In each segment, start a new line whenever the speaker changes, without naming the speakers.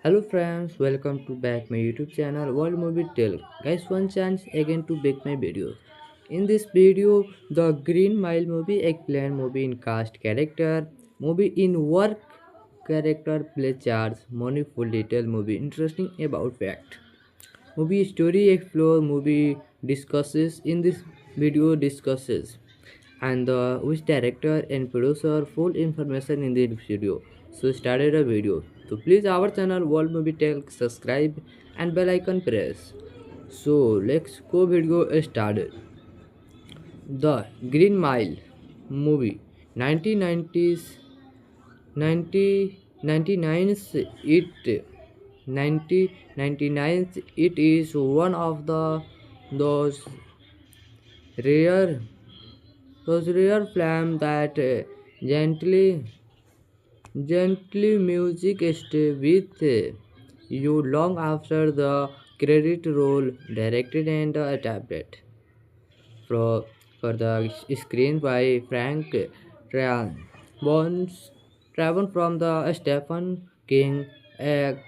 Hello friends, welcome to back my YouTube channel World Movie Tale. Guys, one chance again to make my videos. In this video, the Green Mile movie explain movie in cast character, movie in work character play charts, money full detail movie interesting about fact. Movie story explore movie discusses in this video discusses and which director and producer full information in the video. So started a video. So please our channel World Movie Tell subscribe and bell icon press. So let's go video started. The Green Mile movie 1990s 1999 it 1999 it is one of those rare rare film that gently music stay with you long after the credit roll directed and adapted for, for the screen by Frank Tran. Bones Travel from the Stephen King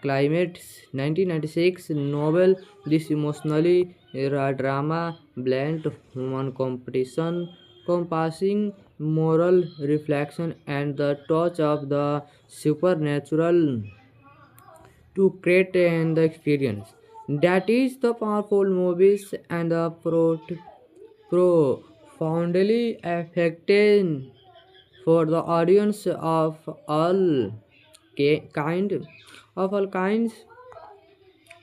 Climate 1996 novel. This emotionally drama blend human competition, compassing moral reflection and the touch of the supernatural to create and the experience. That is the powerful movies and the profoundly affecting for the audience of all kind all kinds.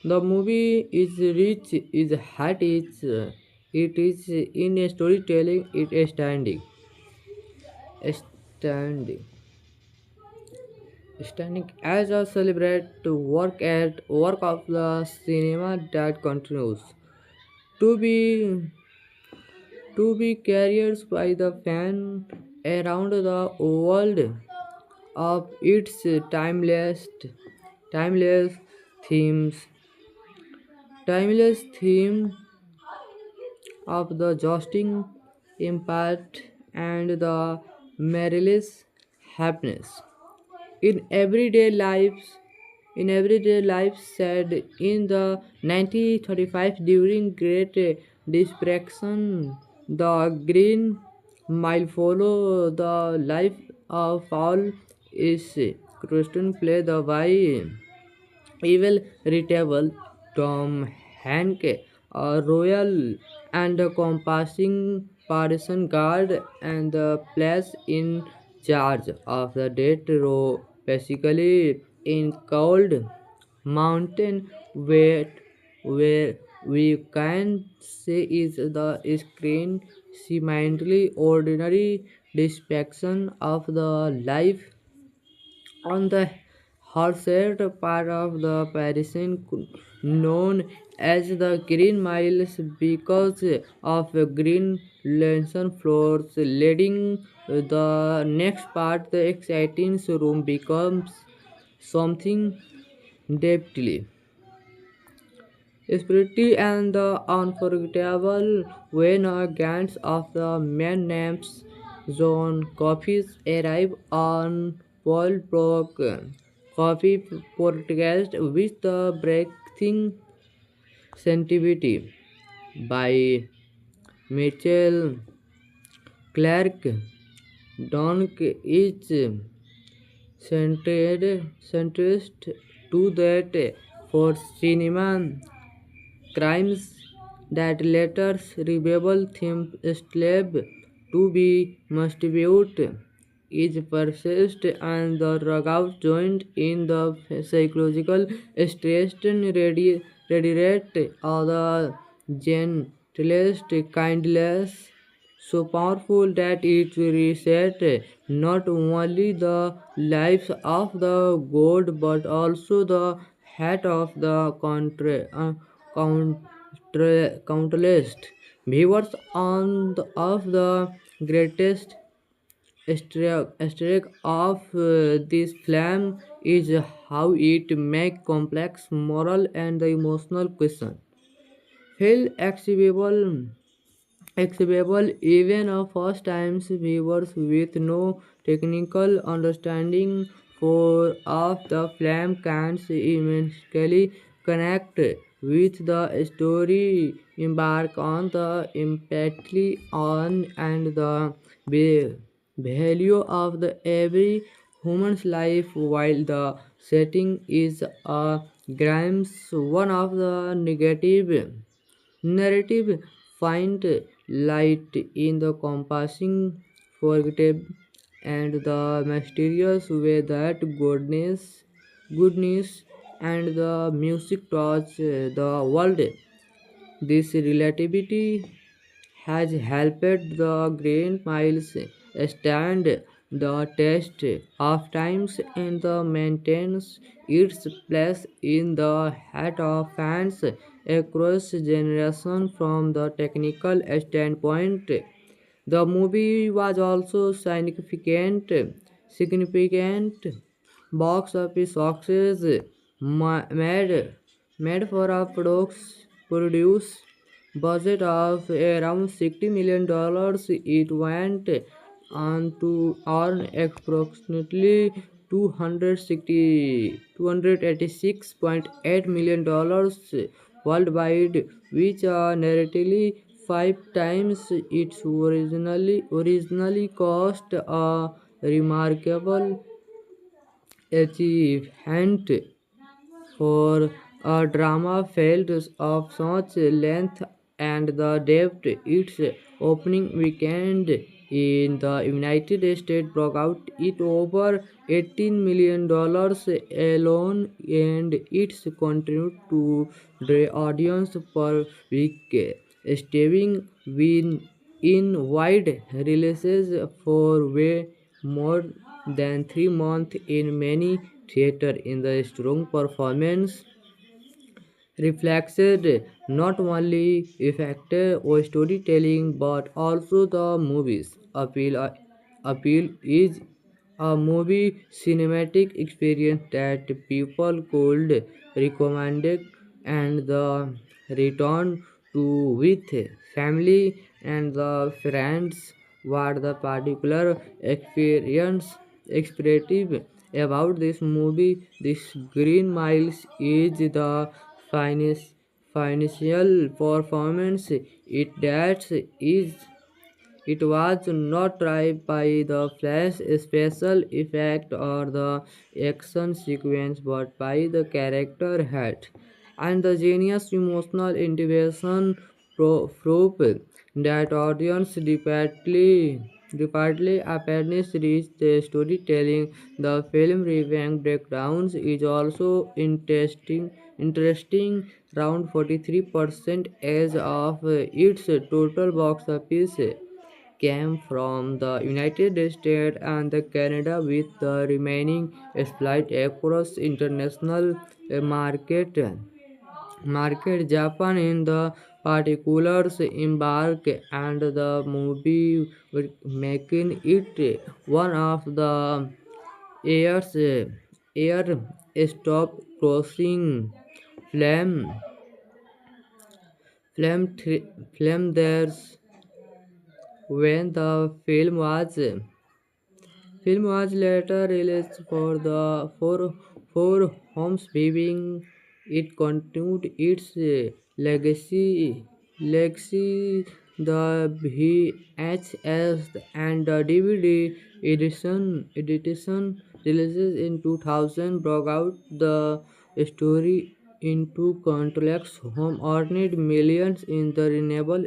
The movie is rich, is hot, it is in a storytelling, it is standing, standing as a celebrate to work of the cinema that continues to be carried by the fan around the world of its timeless themes timeless theme of the jousting impact and the marvelous happiness in everyday life said in the 1935 during great depression. The Green Mile follow the life of Paul is Christian play the by evil retable Tom Hank, a royal and a compassing partisan guard and the place in charge of the death row, basically in cold mountain where we can say is the screen seemingly ordinary depiction of the life on the horseshoe part of the Parisian known as the Green Miles because of green lantern floors leading the next part the exciting room becomes something deeply spiritual and unforgettable when a gang of the men named John Coffees arrive on Paul Brook Coffee podcast with the breathing sensitivity by Mitchell Clark. Donk is centrist to that for cinema crimes that later revival theme slave to be distribute is persist and the rugout joined in the psychological stress and radiate or the gentlest kindness so powerful that it reset not only the lives of the god but also the head of the countless viewers on of the greatest streak of this film is how it make complex moral and emotional question feel accessible even a first time viewers with no technical understanding four of the film can immensely connect with the story, embark on the empathy on and the value of the every human's life while the setting is a grimes one of the negative narrative find light in the compassing, forgettable, and the mysterious way that goodness, and the music touch the world. This relativity has helped the Green Miles stand the test of times and the maintains its place in the heart of fans across generations. From the technical standpoint, the movie was also significant box office success, made for a produce budget of around $60 million. It went on to earn approximately 286.8 million dollars worldwide, which are nearly five times its originally cost. A remarkable achievement for a drama felt of such length and the depth. Its opening weekend in the United States broke out it over $18 million alone, and it's continued to draw audience per week, staying in wide releases for way more than 3 months in many theaters. In the strong performance reflected not only effective or storytelling but also the movie's appeal is a movie cinematic experience that people could recommend and the return to with family and the friends. What the particular experience expressive about this movie, this Green Miles, is the finest financial performance. It was not driven by the flash special effect or the action sequence, but by the character heart and the genius emotional intervention proof that audience repeatedly appearance reach the storytelling. The film review breakdowns is also interesting. Around 43% as of its total box office came from the United States and the Canada, with the remaining split across international market. Japan in the particulars embark and the movie making it one of the year's air stop crossing flame flame there's when the film was later released for home viewing. It continued its legacy. The VHS and the DVD edition releases in 2000 brought out the story into countless home, earned millions in the renewable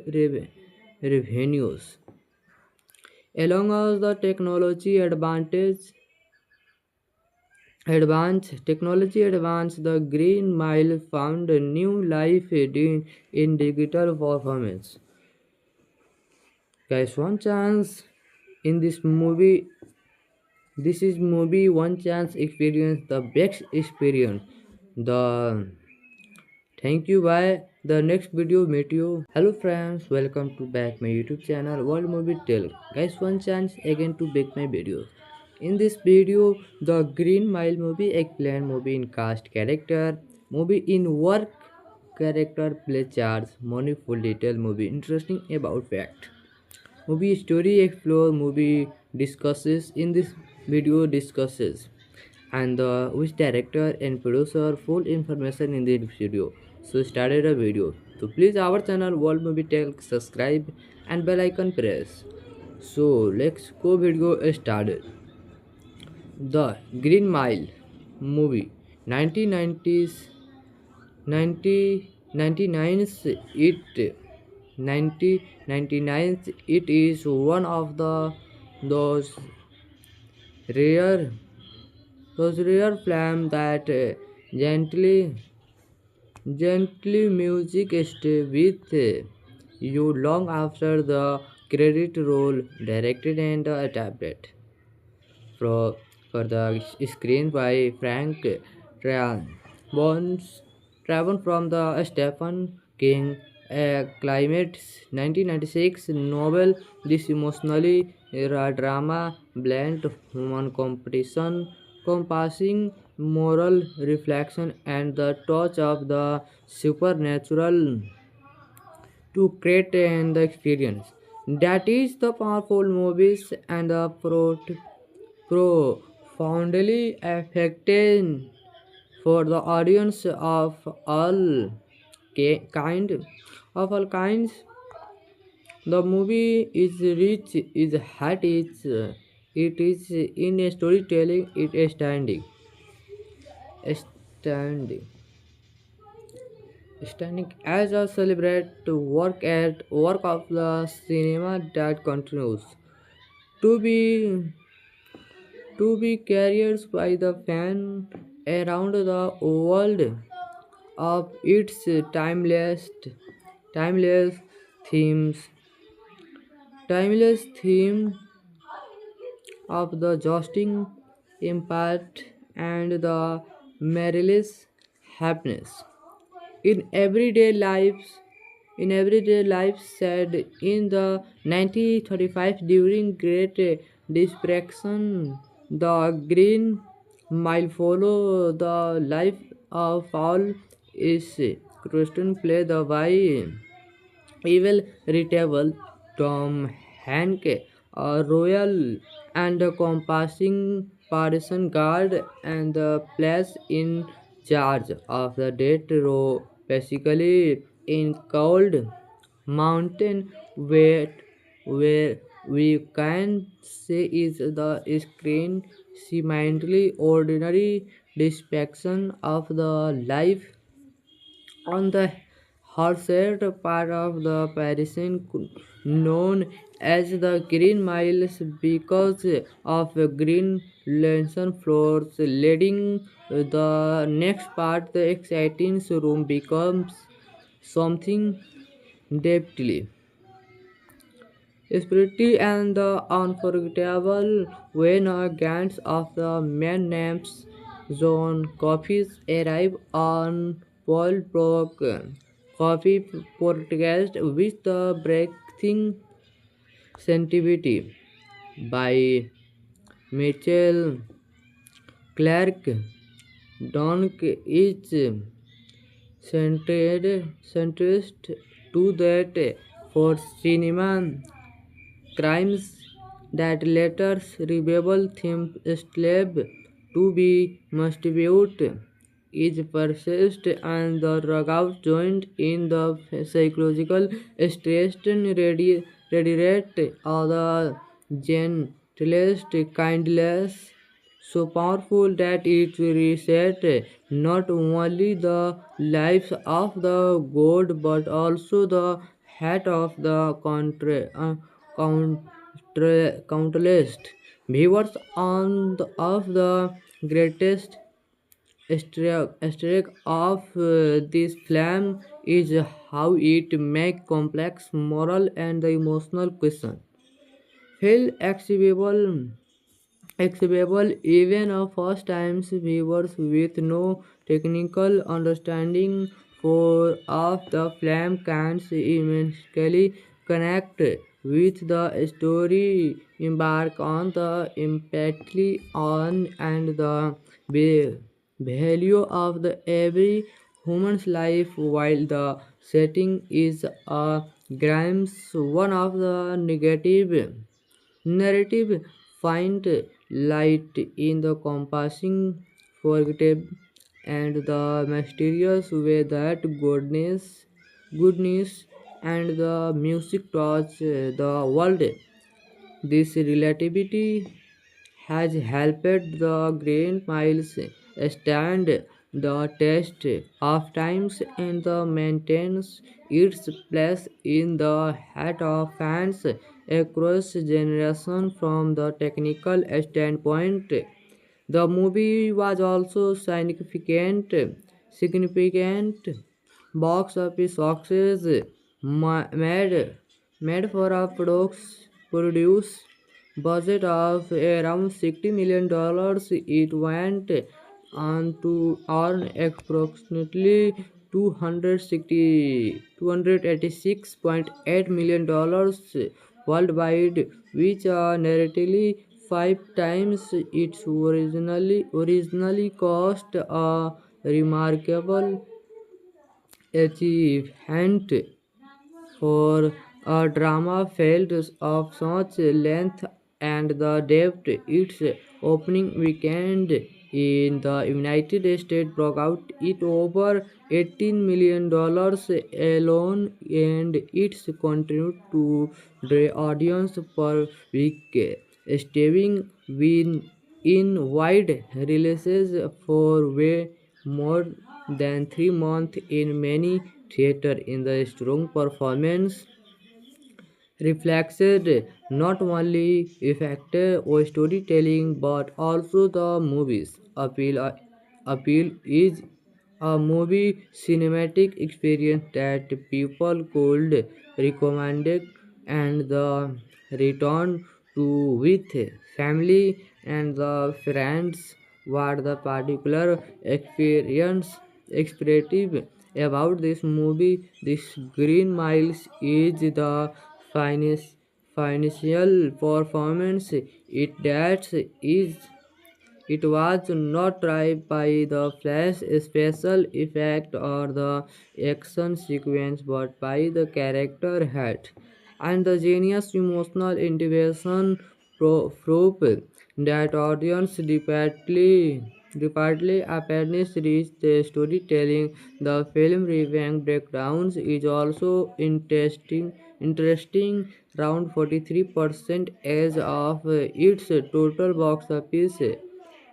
revenues. Along as the technology advanced, the Green Mile found a new life in digital performance. Guys, one chance in this movie. This is movie one chance experience, the best experience. The thank you. Bye. The next video meet you. Hello friends, welcome to back my YouTube channel World Movie Tell. Guys, one chance again to back my videos. In this video, the Green Mile movie explain movie in cast character, movie in work character play charts, money full detail movie interesting about fact. Movie story explore movie discusses in this video discusses and the which director and producer full information in the video. So started a video. So please our channel World Movie Tell subscribe and bell icon press. So let's go video started. The Green Mile movie 1990s 1999 it 1999 it is one of those rare rare film that gently music stay with you long after the credit roll directed and adapted for, for the screen by Frank Tran. Bones traveled from the Stephen King Climate 1996 novel. This emotionally drama blend human competition, compassing moral reflection and the touch of the supernatural to create and the experience. That is the powerful movies and the profoundly affecting for the audience of all kind of all kinds. The movie is rich, is hat, it is in a storytelling, it is standing, standing as a celebrate to work of the cinema that continues to be carried by the fan around the world of its timeless themes timeless theme of the jousting impact and the marvelous happiness in everyday life said in the 1935 during great depression. The Green Mile follow the life of all is Christian play the by evil retable Tom Hanke, a royal and a compassing partisan guard and the place in charge of the death row, basically in cold mountain where we can say is the screen seemingly ordinary depiction of the life on the horseshoe part of the Parisian known as the Green Miles because of green lantern floors leading the next part the exciting room becomes something deeply spiritual and unforgettable when a gang of the men named John Coffees arrive on Paul Brook Coffee podcast with the breathing sensitivity by Mitchell Clark. Donk is centrist to that for cinema crimes that later rebel theme slave to be masturbate is persist and the rugout joined in the psychological stress and radiate of the gentlest kindness so powerful that it reset not only the lives of the god but also the head of the countless viewers of the greatest streak of this film is how it make complex moral and emotional questions feel accessible even a first time viewers with no technical understanding for of the film can immensely connect with the story, embark on the empathy on and the value of the every human's life while the setting is a grimes one of the negative narrative find light in the compassing, forgettable, and the mysterious way that goodness, and the music touch the world. This relativity has helped the Green Miles stand the test of times and maintains its place in the heart of fans across generations. From the technical standpoint, the movie was also significant box office success, made for a produce budget of around $60 million. It went on to earn approximately 286.8 million dollars worldwide, which are nearly 5 times its originally cost. A remarkable achievement for a drama felt of such length and the depth. Its opening weekend in the United States broke out it over $18 million alone, and it's continued to draw audience per week, staying in wide releases for way more than 3 months in many theaters. In the strong performance reflected not only effective or storytelling but also the movie's appeal is a movie cinematic experience that people could recommend and the return to with family and the friends. What the particular expressive about this movie, this Green Miles, is the finest financial performance. It was not driven by the flash special effect or the action sequence, but by the character heart and the genius emotional integration proof that audience repeatedly appearance reach the storytelling. The film review breakdowns is also interesting. Around 43% as of its total box office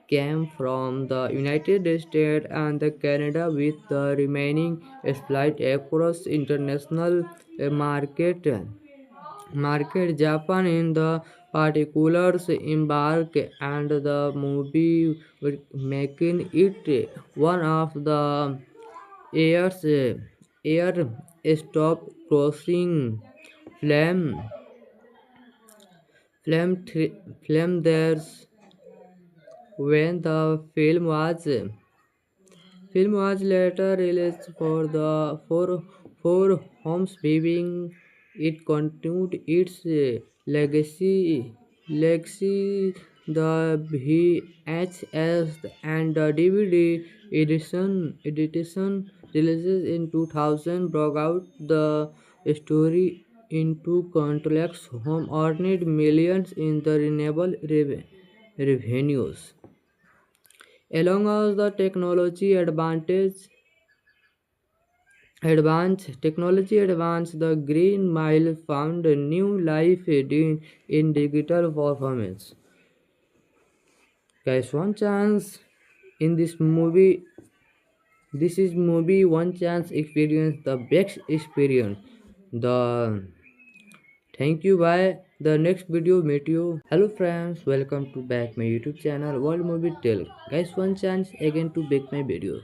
came from the United States and Canada, with the remaining split across international market. Japan in the particulars embark and the movie making it one of the year's air stop crossing flame flame there's when the film was later released for homes viewing. It continued its legacy. The VHS and the DVD edition releases in 2000 brought out the story into countless home, earned millions in the renewable revenues. Along with the advance, the Green Mile found a new life in digital performance. Guys, one chance in this is movie one chance experience, the best experience. The thank you. Bye. The next video meet you. Hello friends, welcome to back my YouTube channel World Movie Tell. Guys, one chance again to back my videos.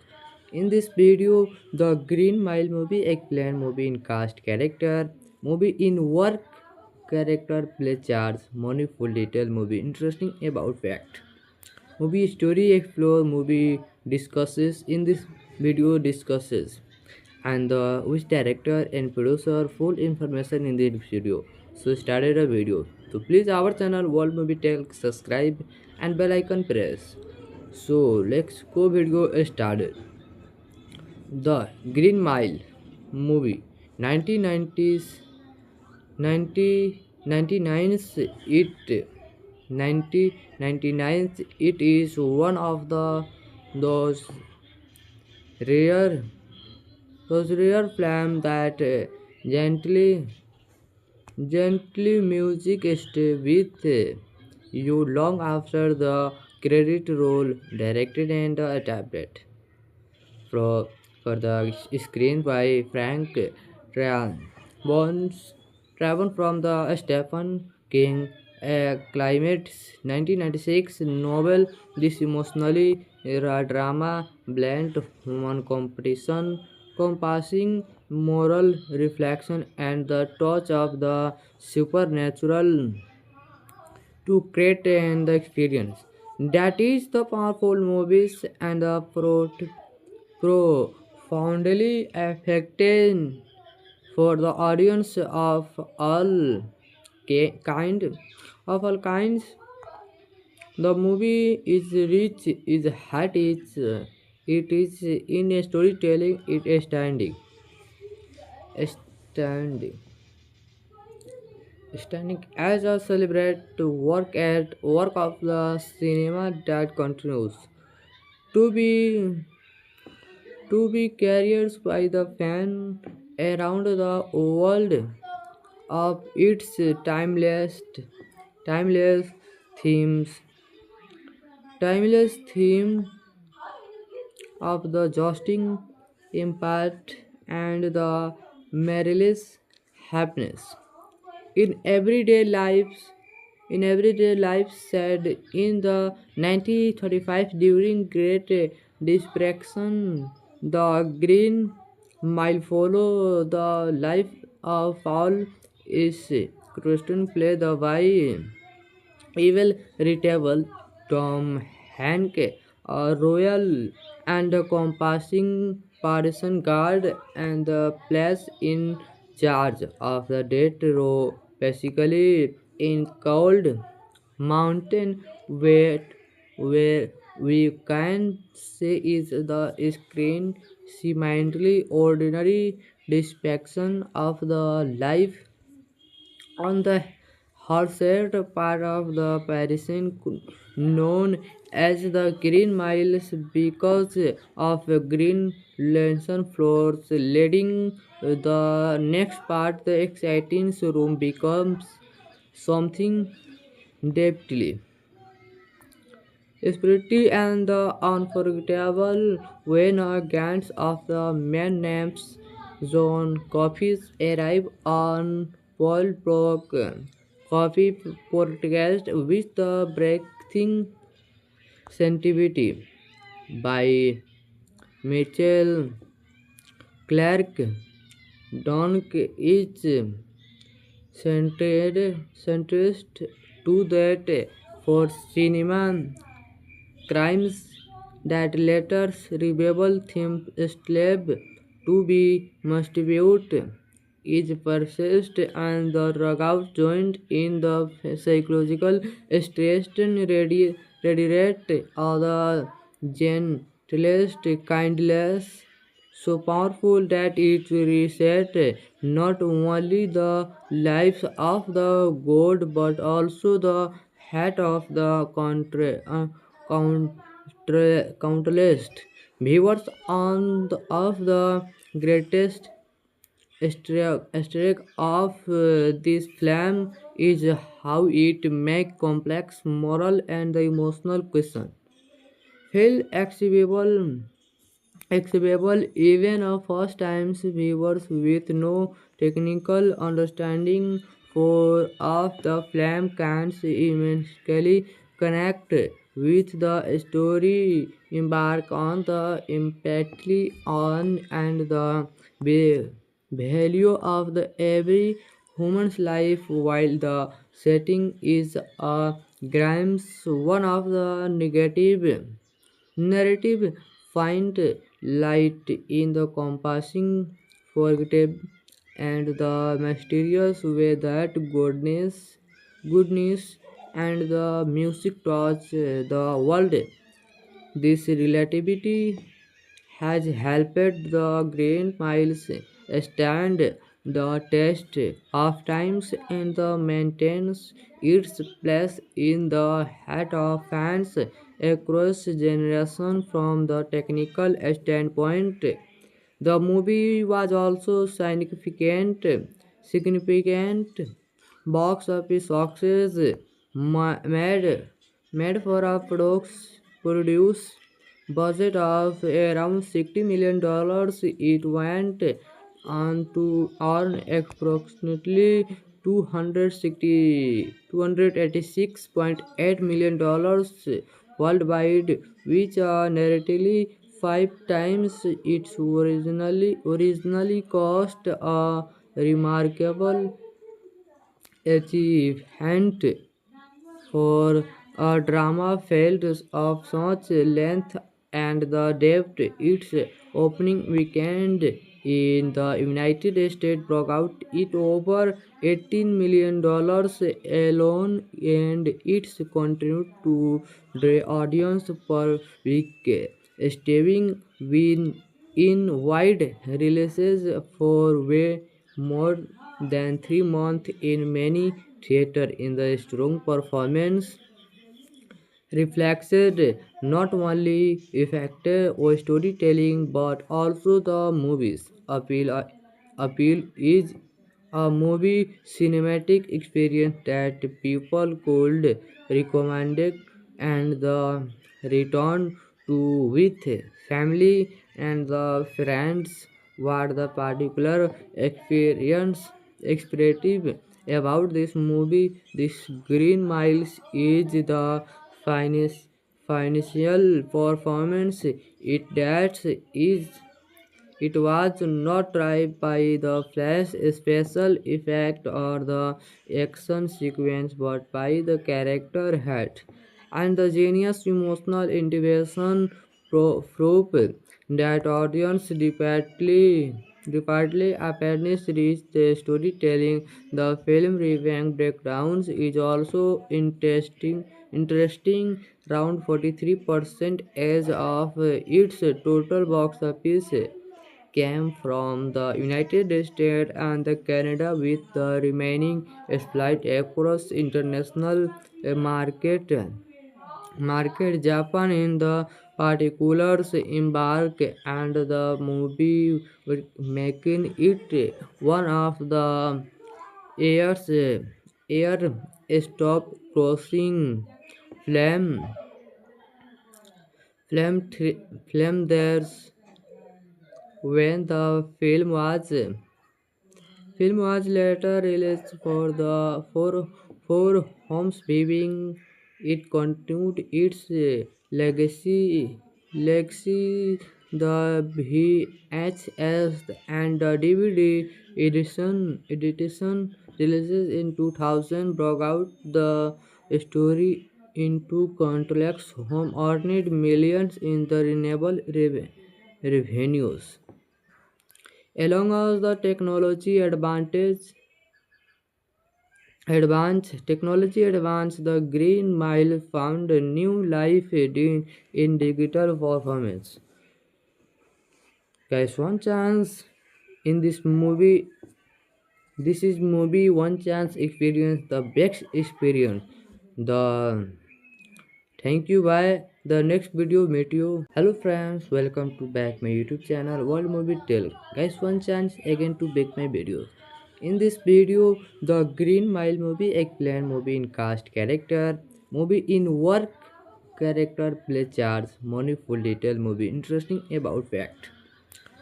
In this video, the Green Mile movie explain movie in cast character, movie in work character play charts, money full detail movie interesting about fact. Movie story explore movie discusses in this video discusses and which director and producer full information in this video. So started a video. So please our channel World Movie Tell subscribe and bell icon press. So let's go video started. The Green Mile movie 1990s 1999's it 1999. It is one of those rare rare films that gently music stay with you long after the credit roll. Directed and adapted for, for the screen by Frank Tran. Bones traveled from the Stephen King Climate 1996 novel. This emotionally drama blend human competition, compassing moral reflection, and the touch of the supernatural to create and the experience. That is the powerful movies and the profoundly affecting for the audience of all kind of all kinds. The movie is rich, is hat, it is in a storytelling, it is standing, standing as a celebrate to work of the cinema that continues to be carried by the fan around the world of its timeless themes timeless theme of the jousting impact and the marvelous happiness in everyday life said in the 1935 during Great Depression. The Green Mile follow the life of Paul is Christian play the by evil retable Tom Hanke, a royal and a compassing partisan guard and the place in charge of the death row, basically in cold mountain where we can say is the screen seemingly ordinary depiction of the life on the Horset part of the Parisian known as the Green Miles because of green lantern floors leading the next part the exciting room becomes something deeply spiritual and unforgettable when a gang of the men named John Coffees arrive on Paul Brook Coffee podcast with the breathing sensitivity by Mitchell Clark. Donk is centrist to that for cinema crimes that later rebel theme slave to be masturbate is persist and the rugout joined in the psychological stress radiate or the gentlest kindness so powerful that it reset not only the lives of the god but also the head of the countless viewers of the greatest streak of this film is how it make complex moral and emotional questions feel accessible even a first time viewers with no technical understanding for of the film can immensely connect with the story, embark on the empathy on and the value of the every human's life while the setting is a grimes one of the negative narrative find light in the compassing forgetting and the mysterious way that goodness and the music touch the world. This relativity has helped the Green Miles stand the test of times and the maintains its place in the heart of fans across generations. From the technical standpoint, the movie was also significant box office success, made for a produce budget of around $60 million. It went on to earn approximately 286.8 million dollars worldwide, which are nearly five times its originally cost. A remarkable achievement for a drama felt of such length and the depth. Its opening weekend in the United States broke out it over $18 million alone, and it's continued to draw audience per week, staying in wide releases for way more than 3 months in many theaters. In the strong performance reflected not only effective or storytelling but also the movie's appeal is a movie cinematic experience that people could recommend and the return to with family and the friends. What the particular experience expressive about this movie, this Green Miles, is the finis- financial performance. It was not driven by the flash special effect or the action sequence, but by the character heart and the genius emotional integration proof that audience repeatedly appearance reach the storytelling. The film review breakdowns is also interesting. Around 43% as of its total box office came from the United States and Canada, with the remaining split across international market. Japan in the particulars embark and the movie making it one of the year's air stop crossing flame flame there's when the film was later released for homes viewing. It continued its legacy. The VHS and the DVD edition releases in 2000 brought out the story into countless home, earned millions in the renewable revenues. Along with the technology advance, the Green Mile found a new life in digital performance. Guys, one chance in this movie. This is movie one chance experience, the best experience. The thank you. Bye. The next video meet you. Hello friends, welcome to back my YouTube channel World Movie Tell. Guys, one chance again to make my videos. In this video, the Green Mile movie explain movie in cast character, movie in work character play charts, money full detail movie interesting about fact.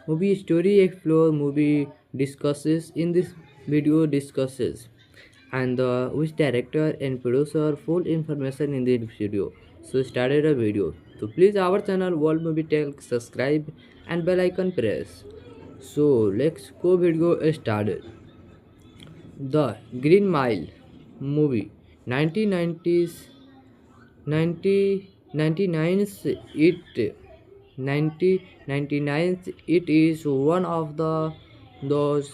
Movie story explore movie discusses in this video discusses and which director and producer full information in the video. So started a video. So please our channel World Movie Tell subscribe and bell icon press. So let's go video started. The Green Mile movie 1990s 1999 it 1999 it is one of those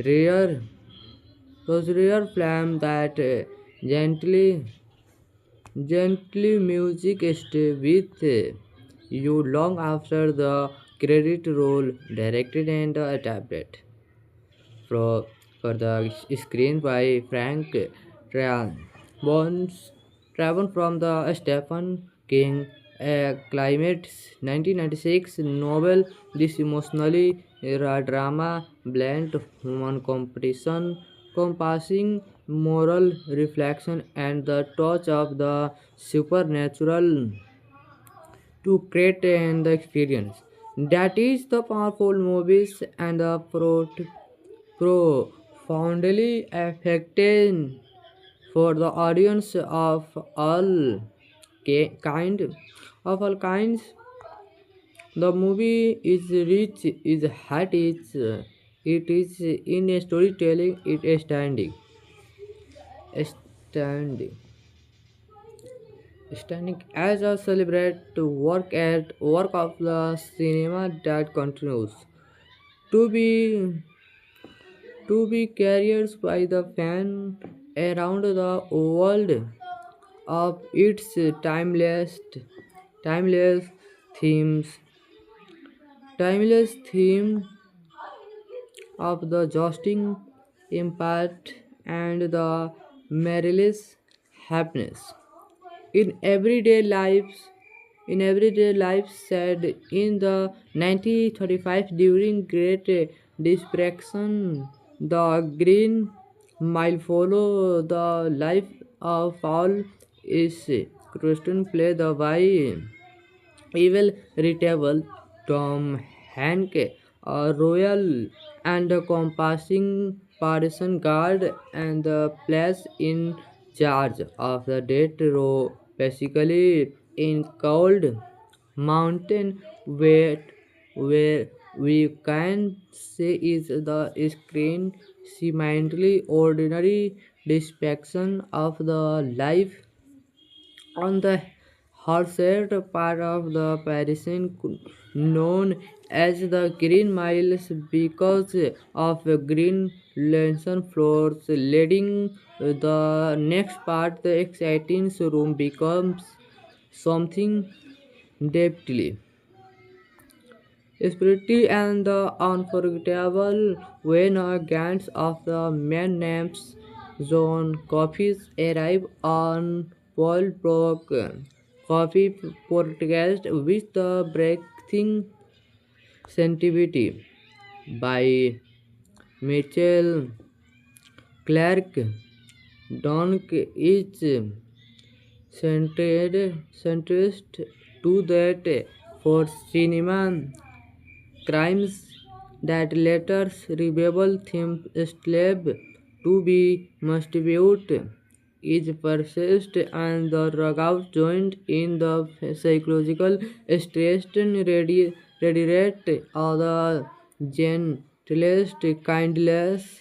rare rare film that gently music stay with you long after the credit roll. Directed and adapted for the screen by Frank Tran. Born from the Stephen King Climate 1996 novel, this emotionally drama blend human competition, compassing moral reflection, and the touch of the supernatural to create the experience. That is the powerful movies and the profoundly affecting for the audience of all kind of all kinds. The movie is rich, is hat, it is in a storytelling, it is standing, standing as a celebrate work of the cinema that continues to be carried by the fan around the world of its timeless themes timeless theme of the jousting impact and the marvelous happiness in everyday life said in the 1935 during Great Depression. The Green Mile follow the life of Paul is Christian play the by evil retable Tom Hanke, a royal and a compassing partisan guard and the place in charge of the death row, basically in cold mountain where we can say is the screen seemingly ordinary depiction of the life on the Horset part of the Parisian known as the Green Miles because of green lantern floors leading the next part the exciting room becomes something deeply spiritual and unforgettable when a gang of the men named John Coffees arrive on Paul Brook Coffee podcast with the breathing sensitivity by Mitchell Clark. Donk is centrist to that for cinema crimes that later rebel theme slave to be distribute is persist and the rugout joint in the psychological stress radiate or the gentlest kindness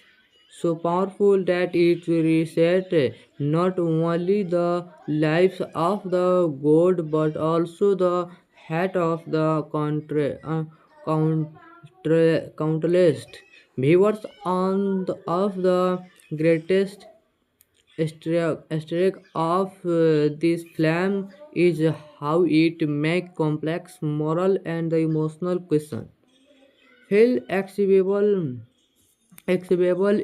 so powerful that it reset not only the lives of the god but also the head of the countless viewers on of the greatest streak of this film is how it make complex moral and emotional questions feel accessible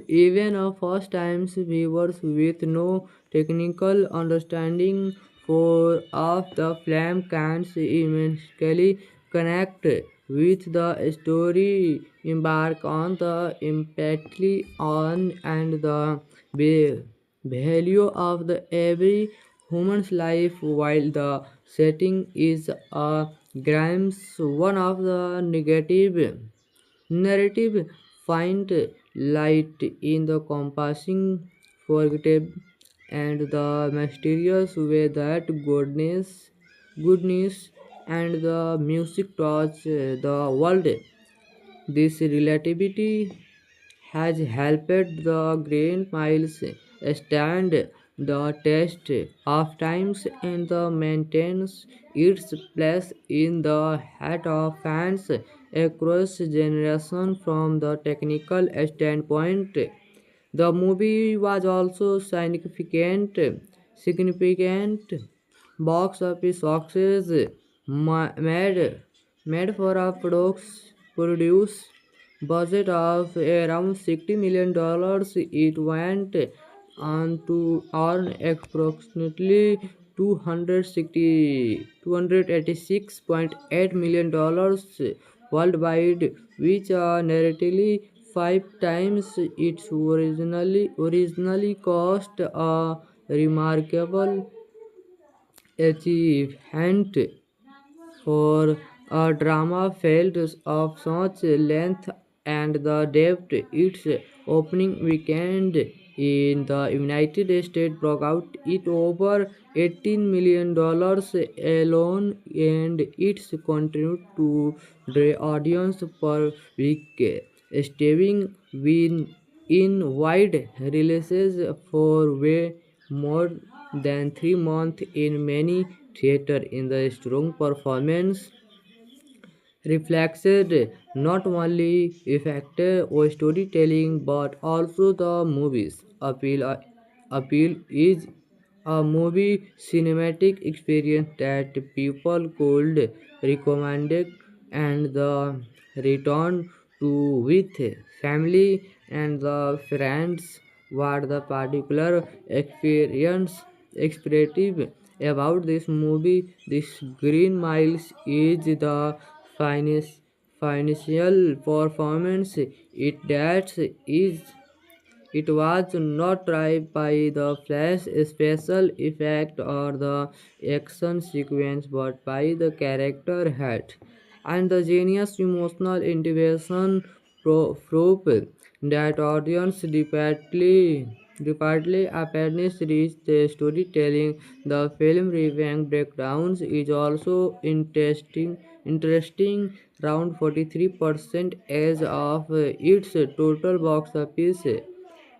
even a first time viewers with no technical understanding for of the film can immensely connect with the story, embark on the empathy on and the value of the every human's life while the setting is a grimes one of the negative narrative find light in the compassing, forgetting, and the mysterious way that goodness, and the music touch the world. This relativity has helped the Green Miles stand the test of times and maintains its place in the heart of fans across generations from the technical standpoint. The movie was also significant box office success made for a produce budget of around $60 million. It went on to earn approximately 286.8 million dollars worldwide, which are nearly five times its originally cost. A remarkable achievement for a drama felt of such length and the depth. Its opening weekend in the United States broke out it over $18 million alone, and it's continued to draw audience per week, staying in wide releases for way more than 3 months in many theaters. In the strong performance reflected not only effective storytelling but also the movie's appeal is a movie cinematic experience that people could recommend and the return to with family and the friends. What the particular experience expressive about this movie, this Green Miles, is the finis- financial performance. It was not driven by the flash special effect or the action sequence, but by the character heart and the genius emotional intervention proof that audience repeatedly appearance reach the storytelling. The film review breakdowns is also interesting. Around 43% as of its total box office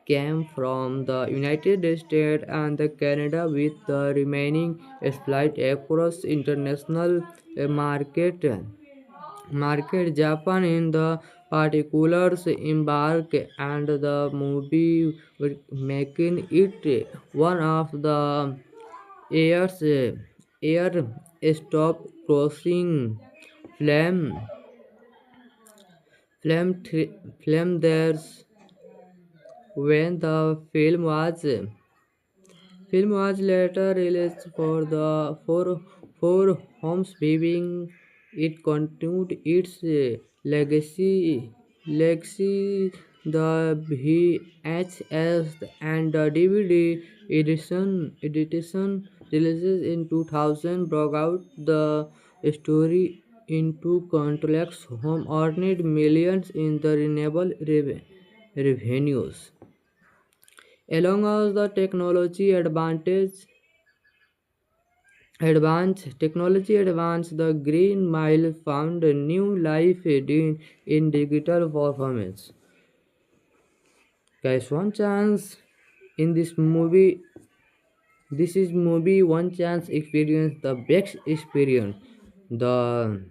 came from the United States and the Canada, with the remaining split across international market. Japan in the particulars embark and the movie making it one of the year's air stop crossing flame flame there's when the film was later released for homes viewing. It continued its legacy. The VHS and the DVD edition releases in 2000 brought out the story into countless home, earned millions in the renewable revenues. Along with the technology advance, the Green Mile found a new life in digital performance. Guys, one chance in this movie. This is movie one chance experience, the best experience. The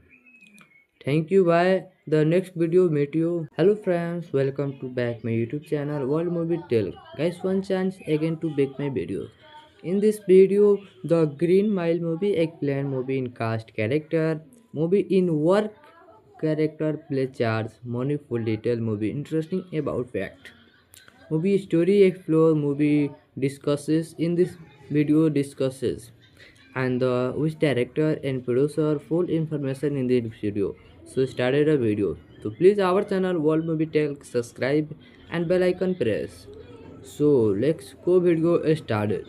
thank you. Bye. The next video meet you. Hello friends, welcome to back my YouTube channel World Movie Tell. Guys, one chance again to make my videos. In this video, the Green Mile movie explain movie in cast character, movie in work character play charts, money full detail movie interesting about fact. Movie story explore movie discusses in this video discusses and which director and producer full information in the video. So started a video. So please our channel World Movie Tell, subscribe and bell icon press. So let's go video started.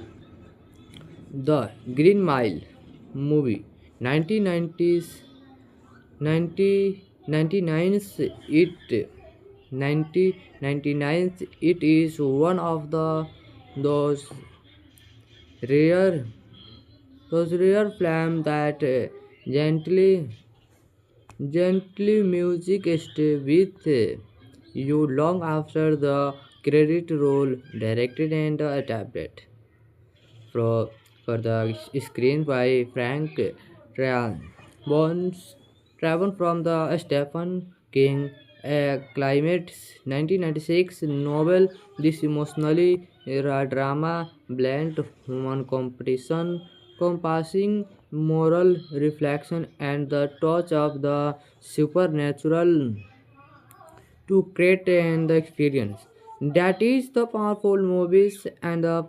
The Green Mile movie 1990s 1999 it 1999 it is one of those rare rare film that gently music stay with you long after the credit roll. Directed and adapted for, for the screen by Frank Tran. Travel from the Stephen King Climate 1996 novel. This emotionally drama blend human competition, compassing moral reflection, and the touch of the supernatural to create the experience. That is the powerful movies and the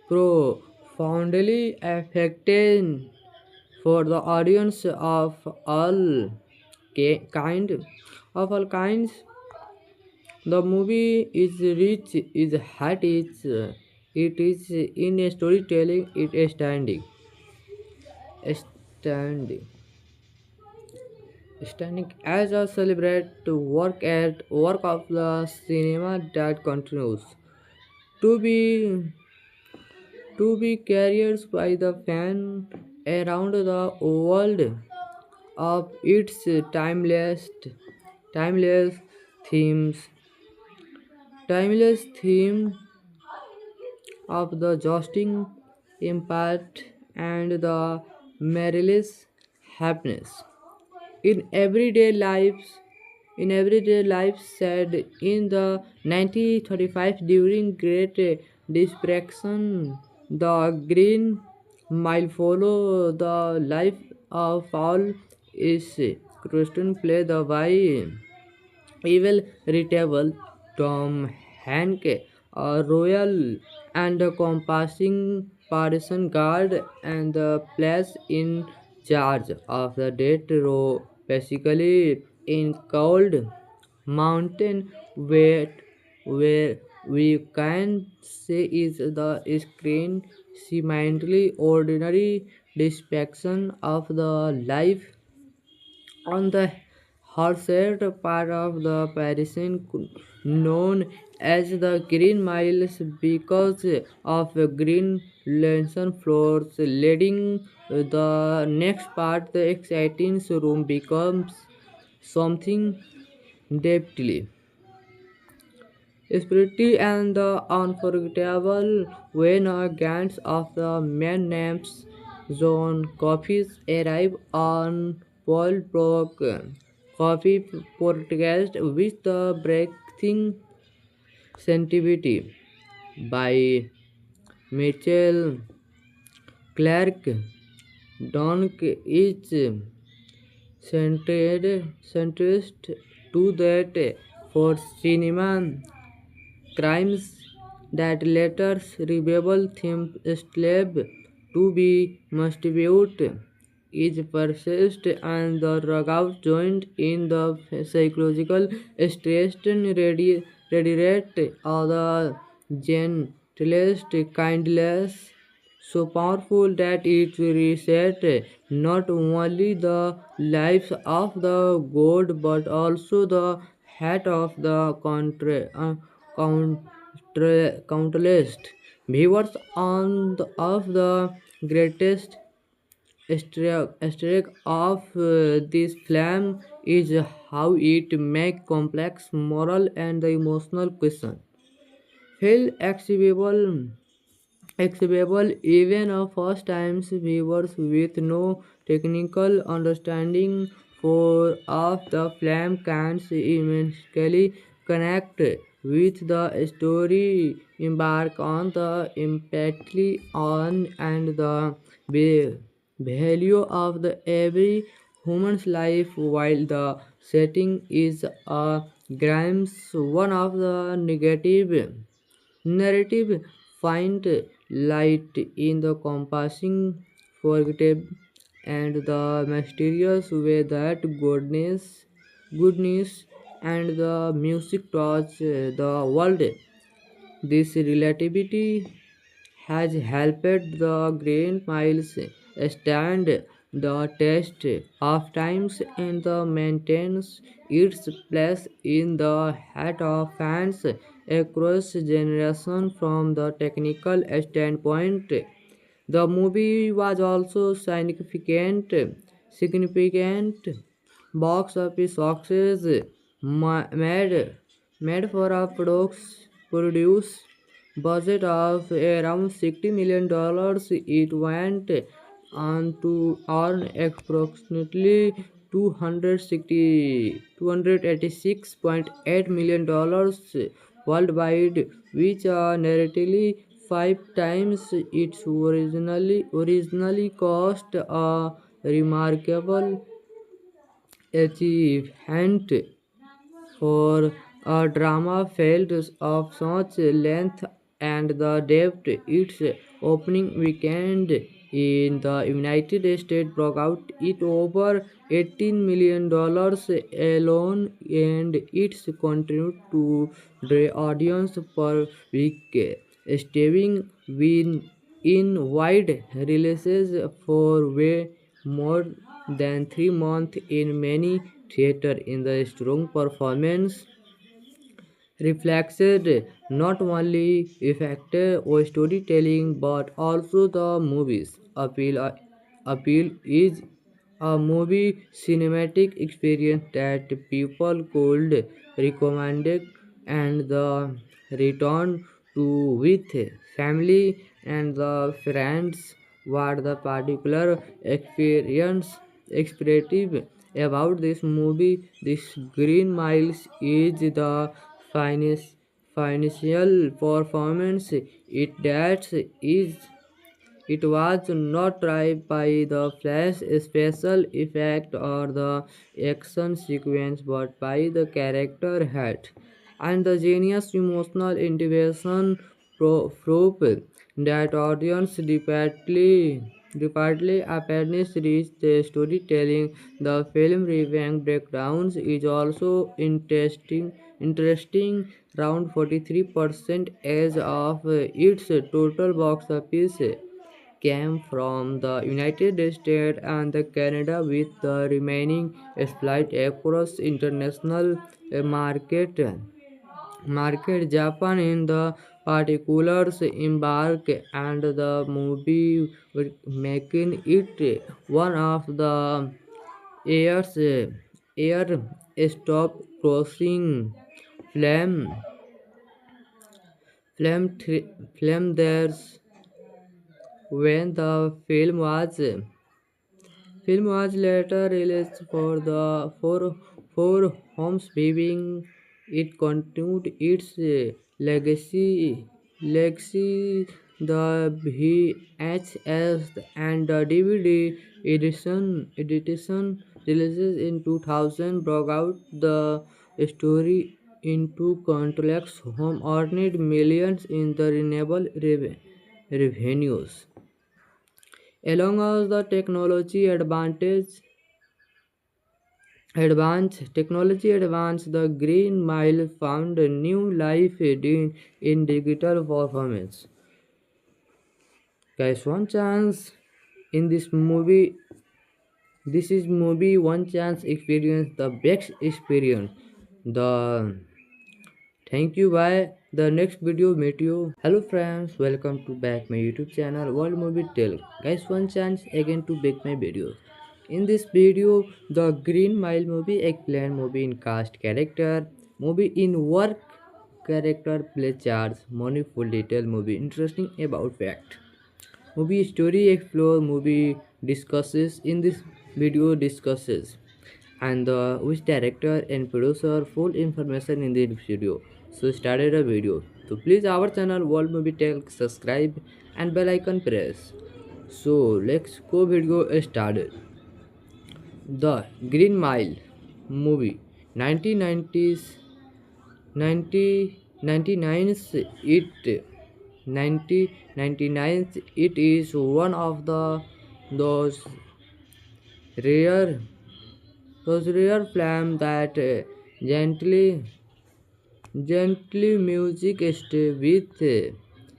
profoundly affecting for the audience of all kind of all kinds. The movie is rich, is hat, it is in a storytelling, it is standing, standing as a celebrate to work of the cinema that continues to be carried by the fan around the world of its timeless themes, timeless theme of the jousting impact and the marvelous happiness in everyday lives, said in the 1935 during Great Depression. The Green Mile follow the life of Paul is Christian play the by evil retable Tom Hanke, a royal and a compassing partisan guard and the place in charge of the death row, basically in cold mountain where we can say is the screen seemingly ordinary depiction of the life on the Horset part of the Parisian known as the Green Miles because of green lantern floors leading the next part the exciting room becomes something deeply spirited and unforgettable when a gang of the men named John Coffees arrive on Paul Brook Coffee podcast with the breathing sensitivity by Mitchell Clark. Donk is centrist to that for cinema crimes that later rebel theme slave to be masturbate is persist and the rugout joint in the psychological stress radiate or the gentlest kindness so powerful that it reset not only the lives of the god but also the head of the countless viewers of the greatest aesthetic of this film is how it make complex moral and emotional questions feel accessible even a first time viewers with no technical understanding for of the film can immensely connect with the story, embark on the empathy on and the value of the every human's life while the setting is a grimes one of the negative narrative find light in the compassing, forgetting, and the mysterious way that goodness, and the music touch the world. This relativity has helped the Green Miles stand the test of times and the maintains its place in the heart of fans across generations from the technical standpoint. The movie was also significant box office success made for a produce budget of around $60 million. It went on to earn approximately 286.8 million dollars worldwide, which are nearly five times its originally cost. A remarkable achievement for a drama felt of such length and the depth. Its opening weekend in the United States broke out it over $18 million alone, and it's continued to draw audience per week, staying in wide releases for way more than 3 months in many theaters. In the strong performance reflected not only effective or storytelling but also the movie's appeal is a movie cinematic experience that people could recommend and the return to with family and the friends. What the particular experience expressive about this movie, this Green Miles, is the finis- financial performance. It was not driven by the flash special effect or the action sequence, but by the character heart and the genius emotional integration proof that audience repeatedly appearance reach the storytelling. The film review breakdowns is also interesting. Around 43% as of its total box office came from the United States and the Canada, with the remaining split across international market. Japan in the particulars embark and the movie making it one of the year's air stop crossing flame flame there's when the film was later released for homes viewing. It continued its legacy. The VHS and the DVD edition releases in 2000 brought out the story into countless home, earned millions in the renewable revenues. Along with the technology advance, the Green Mile found a new life in digital performance. Guys, one chance in this is movie one chance experience, the best experience. The thank you. Bye. The next video meet you. Hello friends, welcome to back my YouTube channel World Movie Tell. Guys, one chance again to make my videos. In this video, the Green Mile movie explain movie in cast character, movie in work character play charts, money full detail movie interesting about fact. Movie story explore movie discusses in this video discusses and which director and producer full information in the video. So started a video. So please our channel World Movie Tell, subscribe and bell icon press. So let's go video started. The Green Mile movie 1990s 1999 it 1999 it is one of those rare rare film that gently music stay with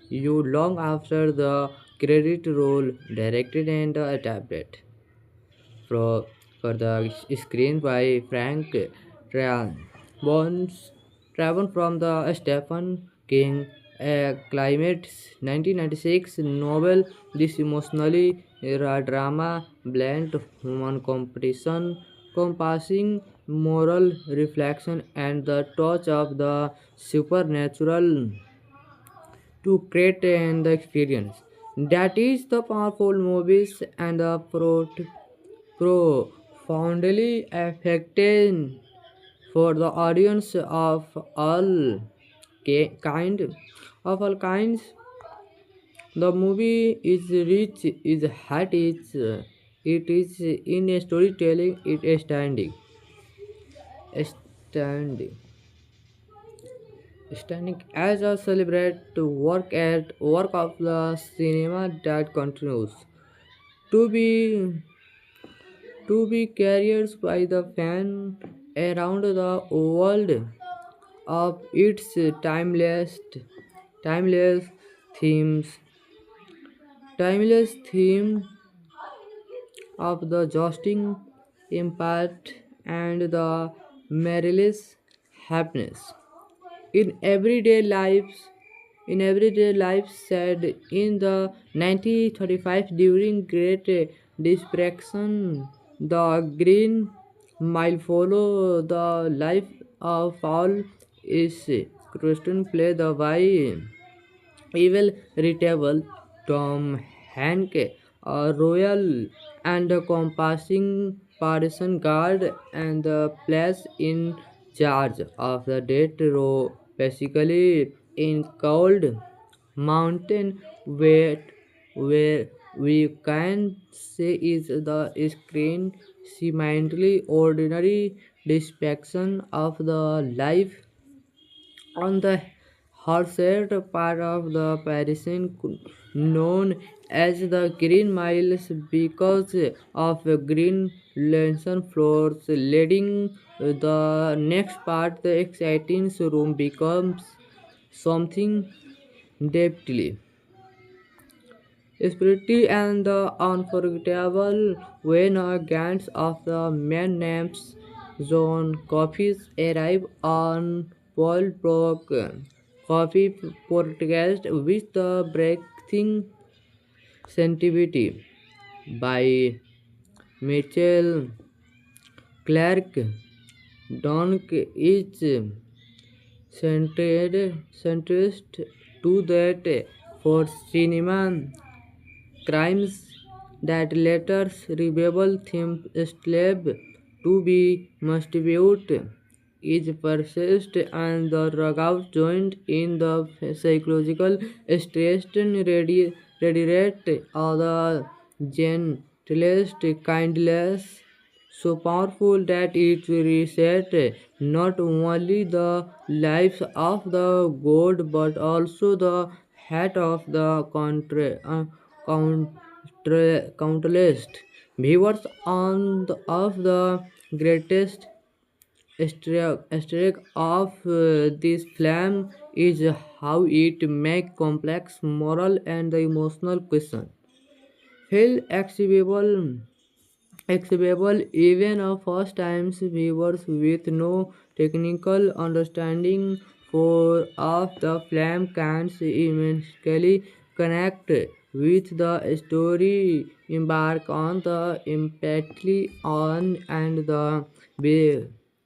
you long after the credit roll. Directed and adapted for, for the screen by Frank Tran. Travel from the Stephen King Climate 1996 novel. This emotionally drama blend human competition, compassing moral reflection and the touch of the supernatural to create and the experience. That is the powerful movies and the profoundly affecting for the audience of all kind of all kinds. The movie is rich, is hot, it is in a storytelling, it is standing. standing as a celebrate to work of the cinema that continues to be carried by the fan around the world of its timeless themes timeless theme of the jousting impact and the marvelous happiness in everyday life said in the 1935 during great depression the green mile follow the life of all is Christian play the why evil retable Tom Hanke, a royal and a compassing partisan guard and the place in charge of the death row, basically in cold mountain where we can say is the screen seemingly ordinary depiction of the life on the Horset part of the Parisian known as the Green Miles because of green lantern floors leading the next part the exciting room becomes something depthly spirited and unforgettable when a gang of the men named John Coffees arrive on Paul Brook Coffee podcast with the breathing sensitivity by Mitchell Clark. Donk is centrist to that for cinema crimes that later rebel themed slave to be masturbate is persist and the rugout joined in the psychological stress radiate or the gentlest kindness so powerful that it reset not only the lives of the god but also the head of the countless viewers of the greatest aesthetic of this film is how it make complex moral and emotional questions feel accessible even a first time viewers with no technical understanding for of the film can immensely connect with the story, embark on the empathy on and the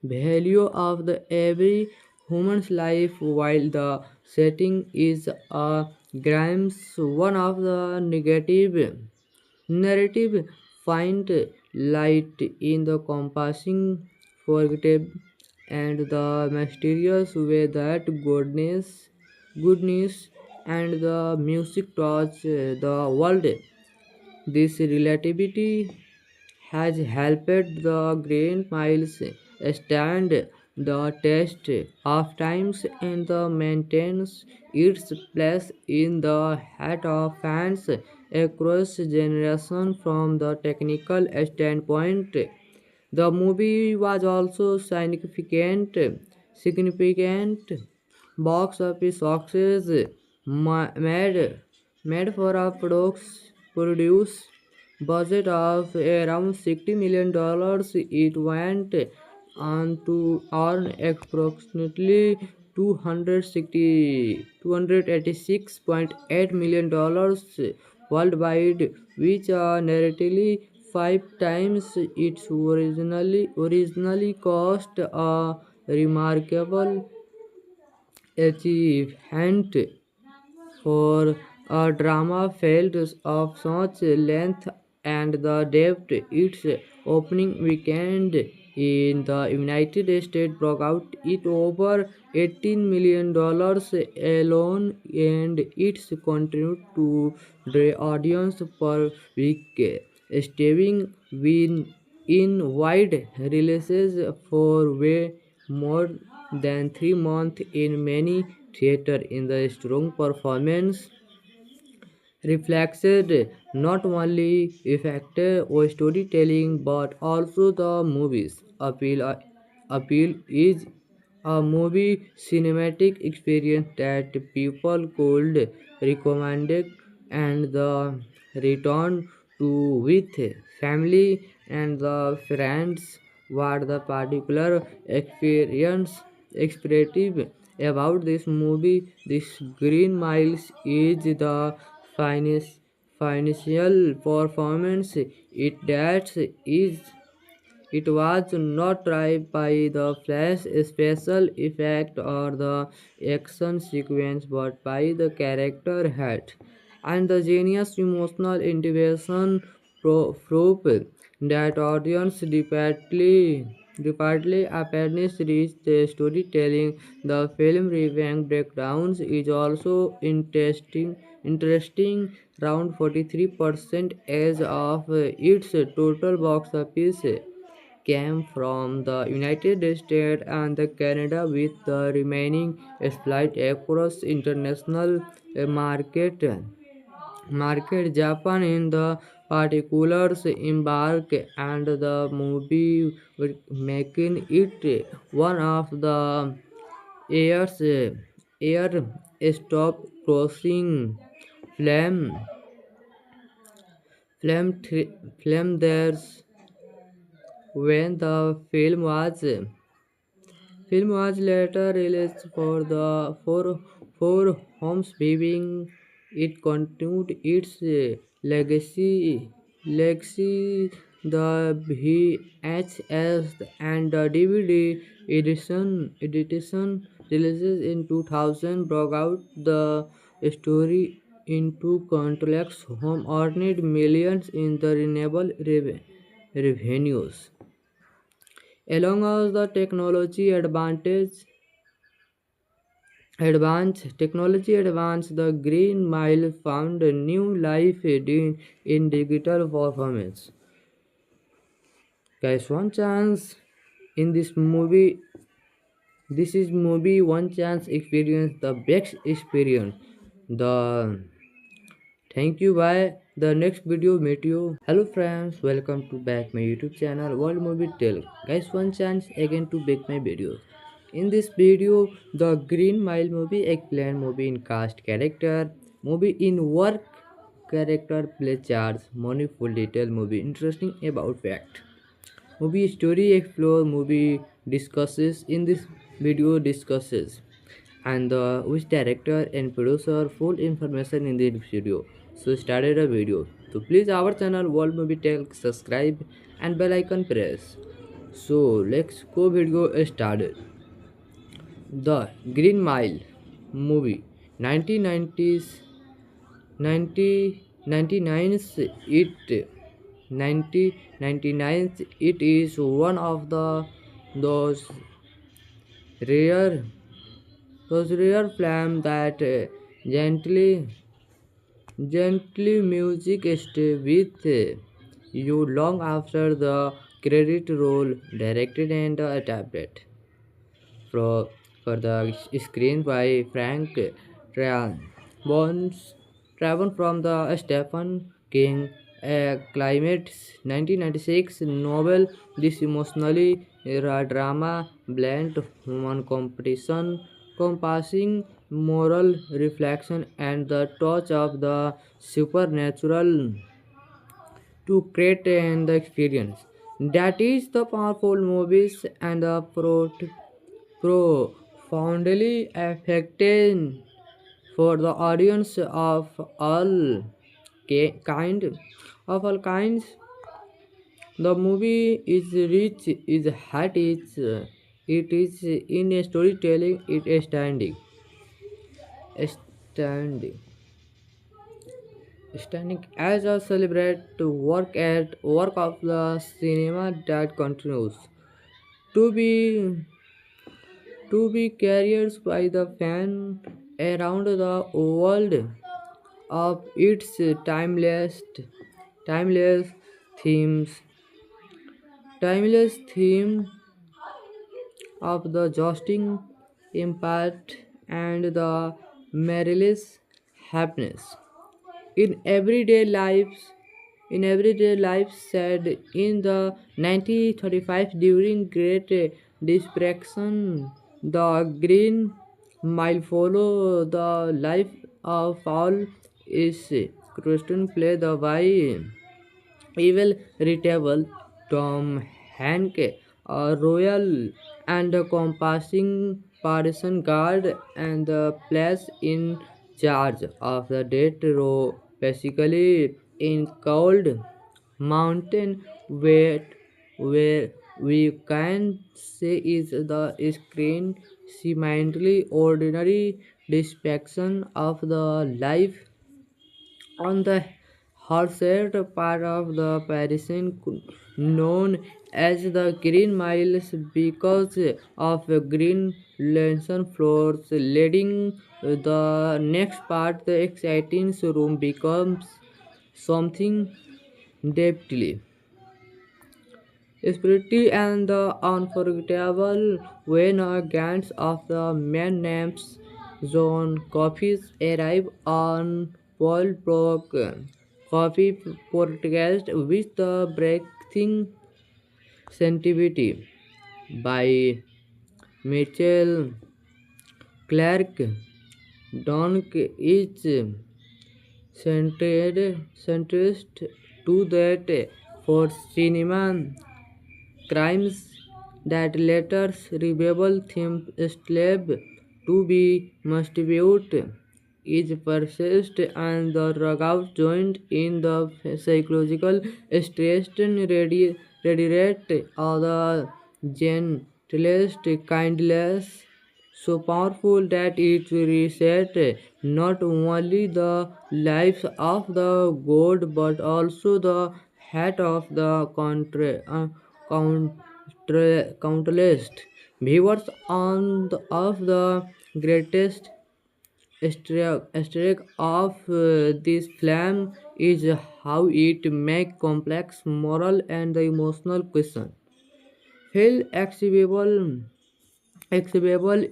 value of the every human's life while the setting is a grimes one of the negative narrative find light in the compassing, forgettable, and the mysterious way that goodness, and the music touch the world. This relativity has helped the Green Miles stand the test of times and the maintains its place in the heart of fans across generations from the technical standpoint. The movie was also significant box office success made for a produce budget of around $60 million. It went on to earn approximately 286.8 million dollars worldwide, which are nearly five times its originally cost. A remarkable achievement for a drama felt of such length and the depth, its opening weekend in the United States broke out it over $18 million alone, and it's continued to draw audience per week, staying in wide releases for way more than 3 months in many theater in the strong performance reflected not only effective or storytelling but also the movie's appeal is a movie cinematic experience that people could recommend and the return to with family and the friends. What the particular experience expressive about this movie, this Green Miles, is the finis- financial performance. It was not driven by the flash special effect or the action sequence but by the character heart and the genius emotional integration proof that audience repeatedly apparently reach the storytelling. The film review breakdowns is also interesting. Around 43% as of its total box office came from the United States and the Canada, with the remaining split across international market. Japan in the particulars embark and the movie making it one of the year's air stop crossing flame flame flame there's when the film was later released for homes viewing. It continued its legacy. The VHS and the DVD edition releases in 2000 brought out the story into countless home, earned millions in the renewable revenues. Along with the technology advance, the Green Mile found a new life in digital performance. Guys, one chance in this movie. This is movie one chance experience, the best experience. The thank you. Bye. The next video meet you. Hello friends, welcome to back my YouTube channel World Movie Tell. Guys, one chance again to make my videos. In this video, the Green Mile movie explain movie in cast character, movie in work character play charts, money full detail movie interesting about fact. Movie story explore movie discusses in this video discusses and which director and producer full information in this video. So started a video. So please our channel World Movie Tell subscribe and bell icon press. So let's go video started. The Green Mile movie 1990s 1999 it 1999 it is one of those rare rare film that gently music stay with you long after the credit roll. Directed and adapted for, for the screen by Frank Tran. Bones travel from the Stephen King Climate 1996 novel. This emotionally drama blend human competition, compassing moral reflection and the touch of the supernatural to create and the experience. That is the powerful movies and the profoundly affecting for the audience of all kind of all kinds. The movie is rich, is hot, it is in a storytelling, it is standing, standing as a celebrate to work of the cinema that continues to be carried by the fan around the world of its timeless themes timeless theme of the jousting impact and the marvelous happiness. In everyday lives, said in the 1935 during Great Depression, the Green Mile follow the life of all is Christian play the why evil retable Tom Hanke, a royal and a compassing partisan guard and the place in charge of the death row, basically in cold mountain where we can say is the screen seemingly ordinary description of the life on the Horset part of the Parisian known as the Green Miles because of green lantern floors leading the next part the exciting room becomes something depthly spirited and unforgettable when a gang of the men named John Coffees arrive on Paul Brook Coffee podcast with the breathing sensitivity by Mitchell Clark. Donk is centrist to that for cinema crimes that later rebel themed slave to be masturbate is persist and the rugout joined in the psychological stress radiate or the gentlest kindness so powerful that it reset not only the lives of the god but also the head of the countless viewers on of the greatest streak of this film is how it make complex moral and emotional question feel accessible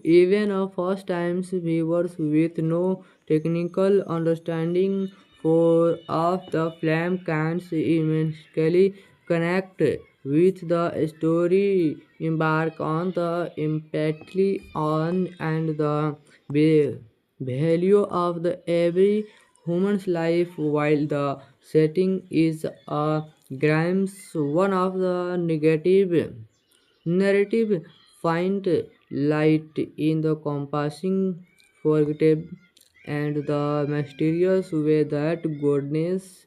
even a first time viewers with no technical understanding for of the film can immensely connect with the story, embark on the empathy on and the value of the every human's life while the setting is a grimes one of the negative narrative find light in the compassing, forgettable, and the mysterious way that goodness,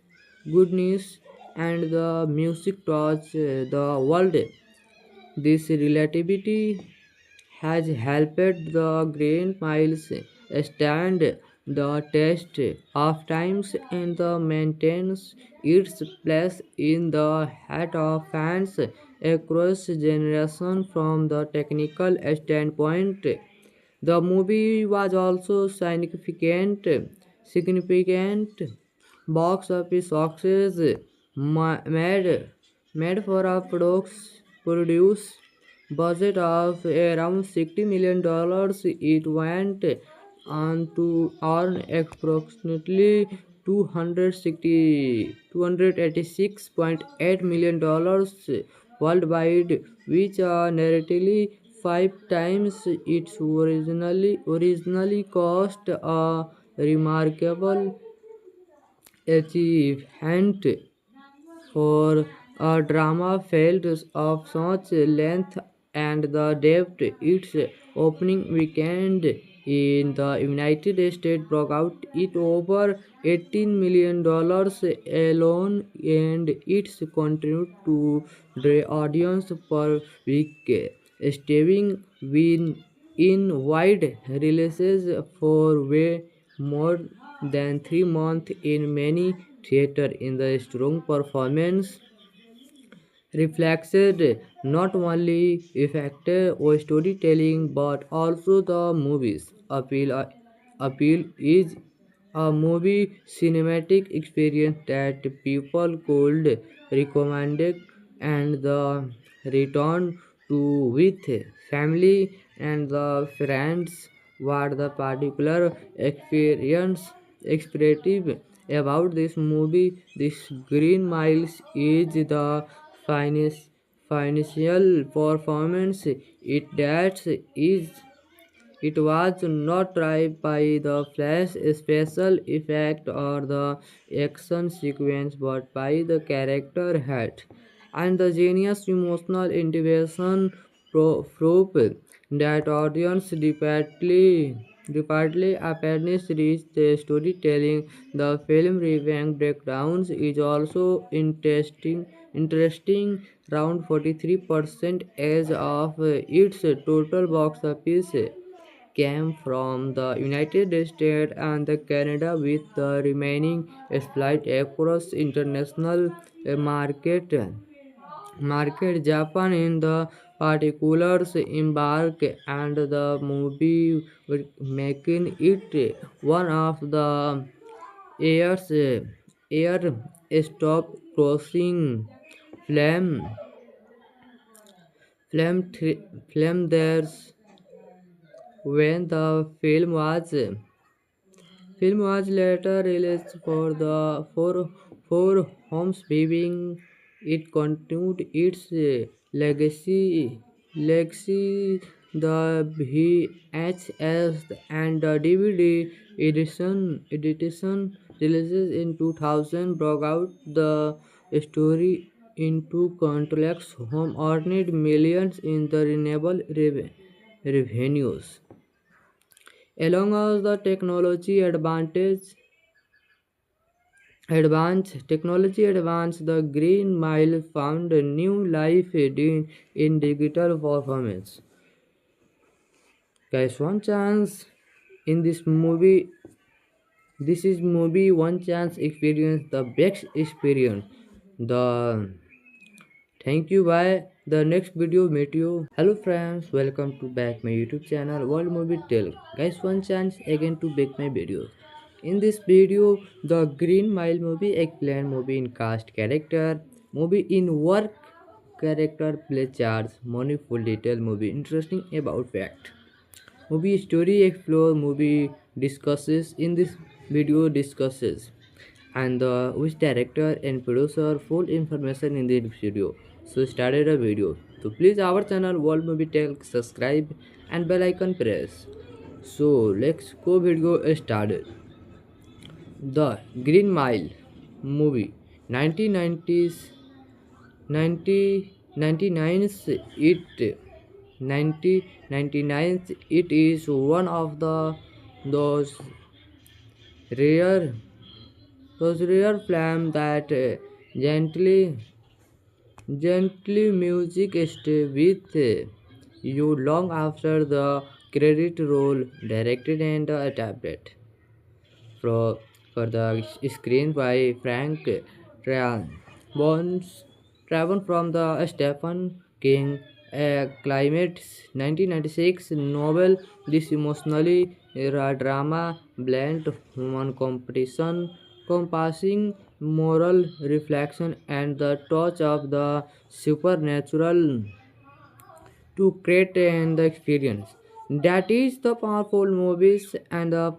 and the music touch the world. This relativity has helped the Green Miles stand the test of times and maintains its place in the heart of fans across generations from the technical standpoint. The movie was also significant box office success made for a produce budget of around $60 million. It went on to earn approximately 286.8 million dollars worldwide, which are nearly five times its originally cost. A remarkable achievement for a drama felt of such length and the depth. Its opening weekend in the United States broke out it over $18 million alone, and it's continued to draw audience per week, staying in wide releases for way more than 3 months in many theaters. In the strong performance reflected not only effective storytelling but also the movie's appeal is a movie cinematic experience that people could recommend and the return to with family and the friends. what the particular experience about this movie. This Green Miles is the finest financial performance. It was not driven by the flash special effect or the action sequence but by the character heart and the genius emotional integration proof that audience repeatedly apparently reach the storytelling. The film review breakdowns is also interesting. Around 43% as of its total box office came from the United States and the Canada, with the remaining split across international market. Japan in the particulars embark and the movie making it one of the year's air stop crossing flame flame flame there's when the film was later released for homes viewing. It continued its legacy. The VHS and the DVD edition releases in 2000 brought out the story into countless home, earned millions in the renewable revenues. Along with the technology advance, the Green Mile found a new life in digital performance. Guys, one chance in this movie. This is movie one chance experience, the best experience. The thank you. Bye. The next video meet you. Hello friends, welcome to back my YouTube channel World Movie Tell. Guys, one chance again to make my videos. In this video, the Green Mile movie explain movie in cast character, movie in work character play charts, money full detail movie interesting about fact. Movie story explore movie discusses in this video discusses and which director and producer full information in the video. So started a video. So please our channel World Movie Tell subscribe and bell icon press. So let's go video started. The Green Mile movie 1990s 1999 it 1999 it is one of those rare rare film that gently music stay with you long after the credit roll. Directed and adapted for, for the screen by Frank Tran. Bones Travel from the Stephen King Climate 1996 novel. This emotionally drama blend human competition, compassing moral reflection and the touch of the supernatural to create and the experience. That is the powerful movies and the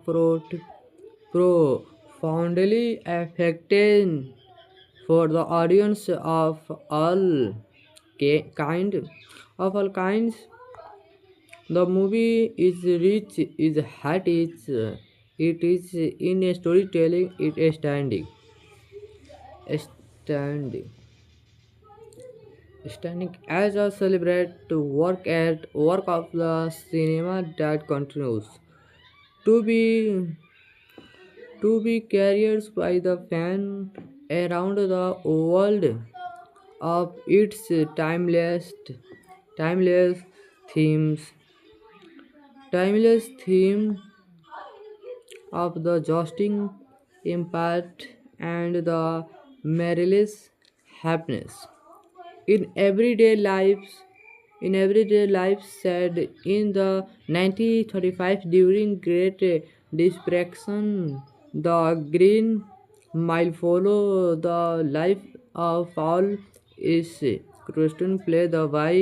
profoundly affecting for the audience of all kind all kinds. The movie is rich, is hat, it is in a storytelling, it is standing standing as a celebrate to work of the cinema that continues to be carried by the fan around the world of its timeless themes timeless theme of the jousting impact and the marvelous happiness in everyday life said in the 1935 during great depression. The Green Mile follow the life of all is Christian play the by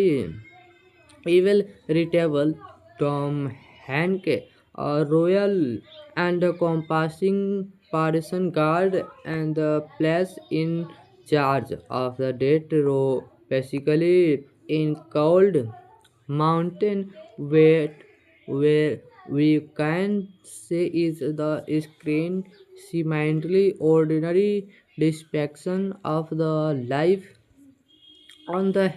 evil retable Tom Hanks a royal and compassing partisan guard and the place in charge of the death row, basically in cold mountain where we can say is the screen seemingly ordinary depiction of the life on the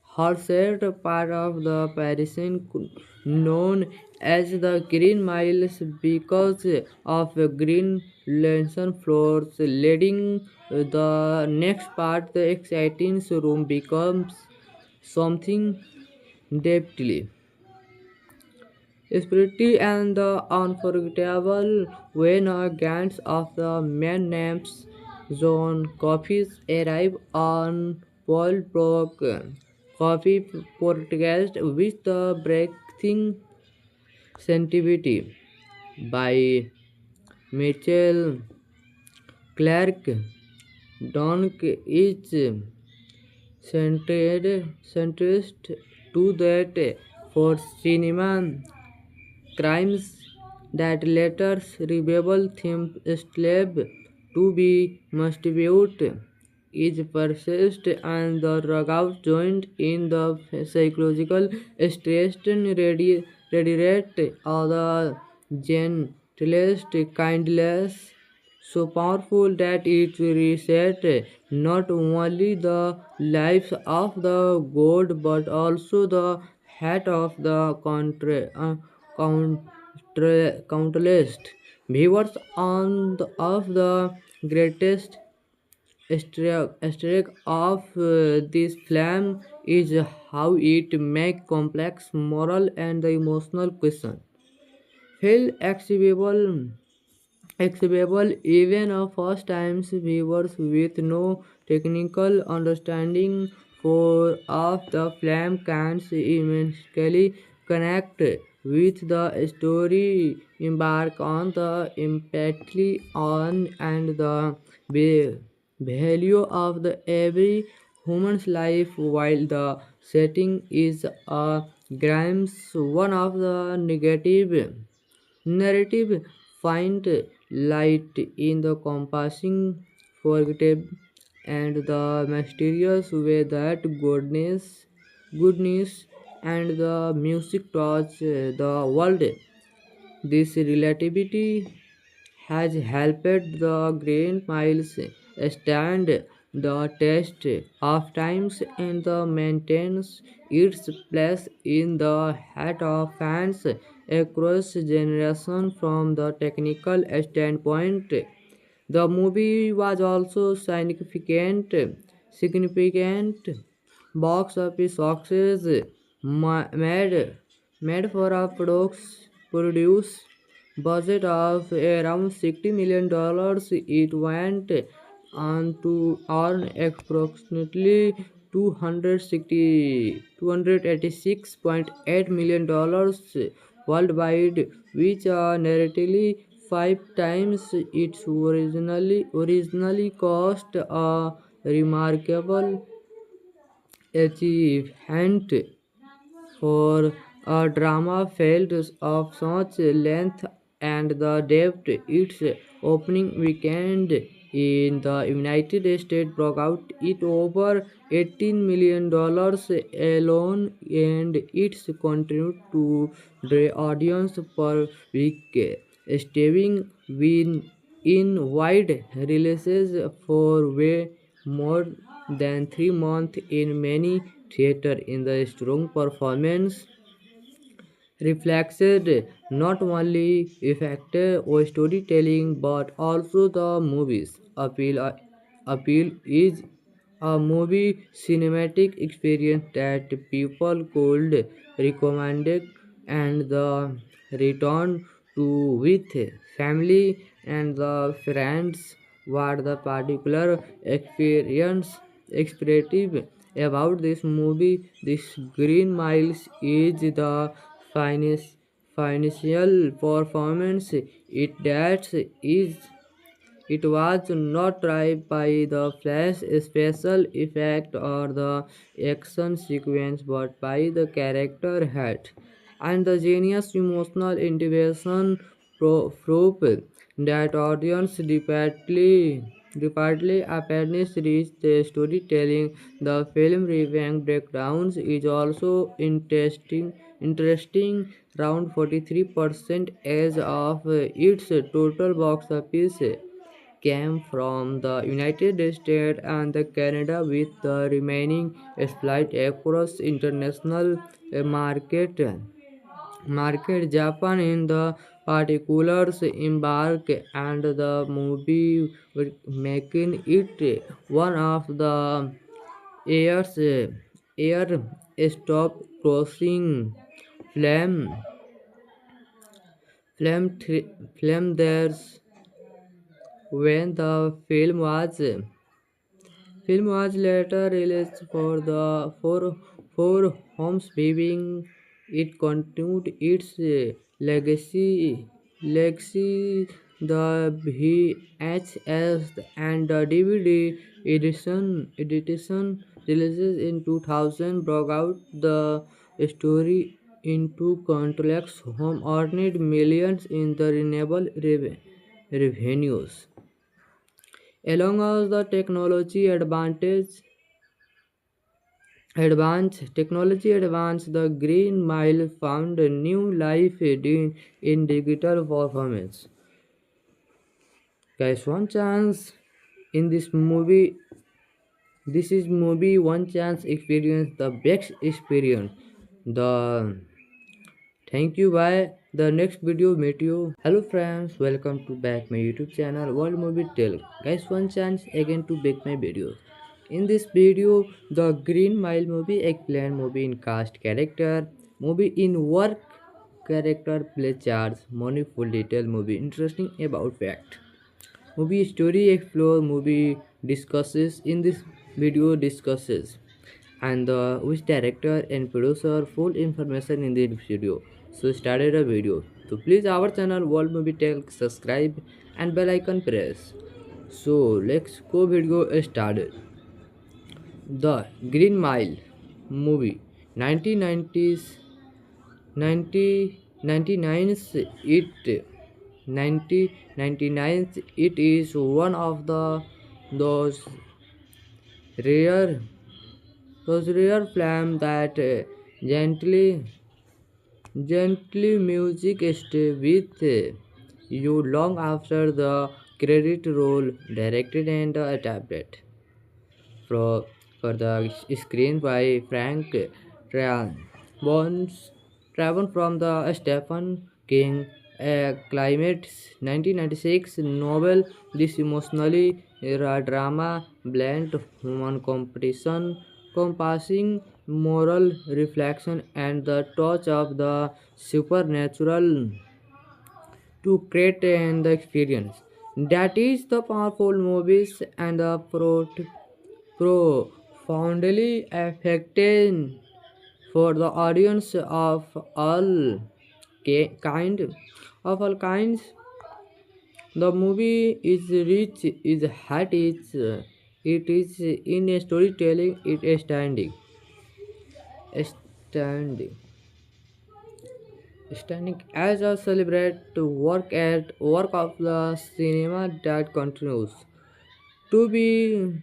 horseshoe part of the Parisian known as the Green Miles because of green lantern floors leading the next part the exciting room becomes something deeply spirited and unforgettable when a gang of the men named John Coffees arrive on Paul Brook Coffee podcast with the breathing sensitivity by Mitchell Clark. Donk is centrist to that for cinema crimes that later revival theme slave to be distribute is persist and the rugout joined in the psychological stress radiate or the gentlest kindness so powerful that it reset not only the lives of the god but also the head of the countless viewers of the greatest streak of this film is how it make complex moral and emotional questions feel accessible even a first-time viewers with no technical understanding for of the film can immensely connect with the story, embark on the empathy on and the value of the every human's life while the setting is a grimes one of the negative narrative find light in the compassing, forgetting, and the mysterious way that goodness, and the music touch the world. This relativity has helped the Green Miles stand the test of times and the maintains its place in the heart of fans across generations from the technical standpoint. The movie was also significant box office success made for a produce budget of around $60 million. It went on to earn approximately 286.8 million dollars worldwide, which are nearly five times its originally cost. A remarkable achievement for a drama felt of such length and the depth. Its opening weekend in the United States broke out it over $18 million alone, and it's continued to draw audience per week, staying in wide releases for way more than 3 months in many theaters. In the strong performance reflected not only effect or storytelling but also the movie's appeal is a movie cinematic experience that people could recommend and the return to with family and the friends. What the particular expressive about this movie, this Green Miles is the finest financial performance. It was not driven by the flash special effect or the action sequence but by the character heart and the genius emotional integration proof that audience repeatedly apparently reach the storytelling. The film review breakdowns is also interesting. Around 43% as of its total box office came from the United States and the Canada, with the remaining split across international market. Japan in the particulars embark and the movie making it one of the year's air stop crossing flame flame flame there's when the film was later released for homes viewing. It continued its legacy. The VHS and the DVD edition releases in 2000 brought out the story into countless home, earned millions in the renewable revenues. Along with the technology advance, the Green Mile found a new life in digital performance. Guys, one chance in this movie. This is movie one chance experience, the best experience. The thank you. Bye. The next video meet you. Hello friends, welcome to back my YouTube channel World Movie Tell. Guys, one chance again to back my videos. In this video, the Green Mile movie explain movie in cast character, movie in work character play charts, money full detail movie interesting about fact. Movie story explore movie discusses in this video discusses and which director and producer full information in this video. So started a video. So please our channel World Movie Tell subscribe and bell icon press. So let's go video started. The Green Mile movie 1990s 1999 it 1999 it is one of those rare rare film that gently music stay with you long after the credit roll. Directed and adapted for, for the screen by Frank Tran. Bones Travel from the Stephen King Climate 1996 novel. This emotionally drama blend human competition, compassing moral reflection and the touch of the supernatural to create and the experience. That is the powerful movies and the profoundly affecting for the audience of all kind all kinds. The movie is rich, is hat, it is in a storytelling, it is standing standing as a celebrate to work of the cinema that continues to be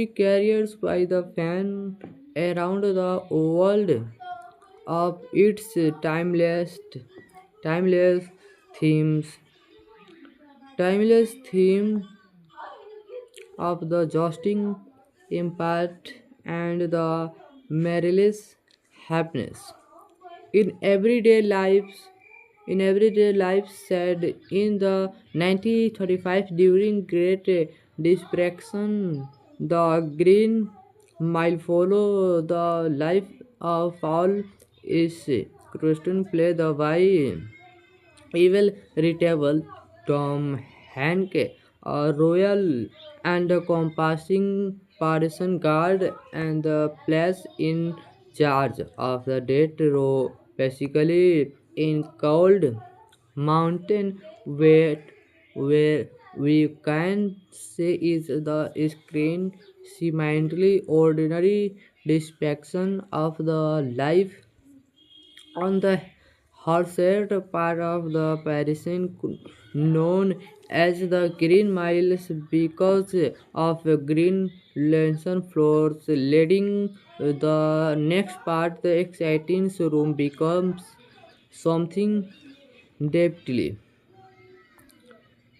carried by the fan around the world of its timeless themes timeless theme of the jousting impact and the marvelous happiness in everyday life said in the 1935 during great depression. The Green Mile follow the life of all is Christian play the by evil retable Tom Hanke, a royal and a compassing partisan guard and the place in charge of the death row, basically in cold mountain where we can say is the screen seemingly ordinary depiction of the life On the Horset part of the Parisian known as the Green Miles because of green lantern floors leading the next part the exciting room becomes something deeply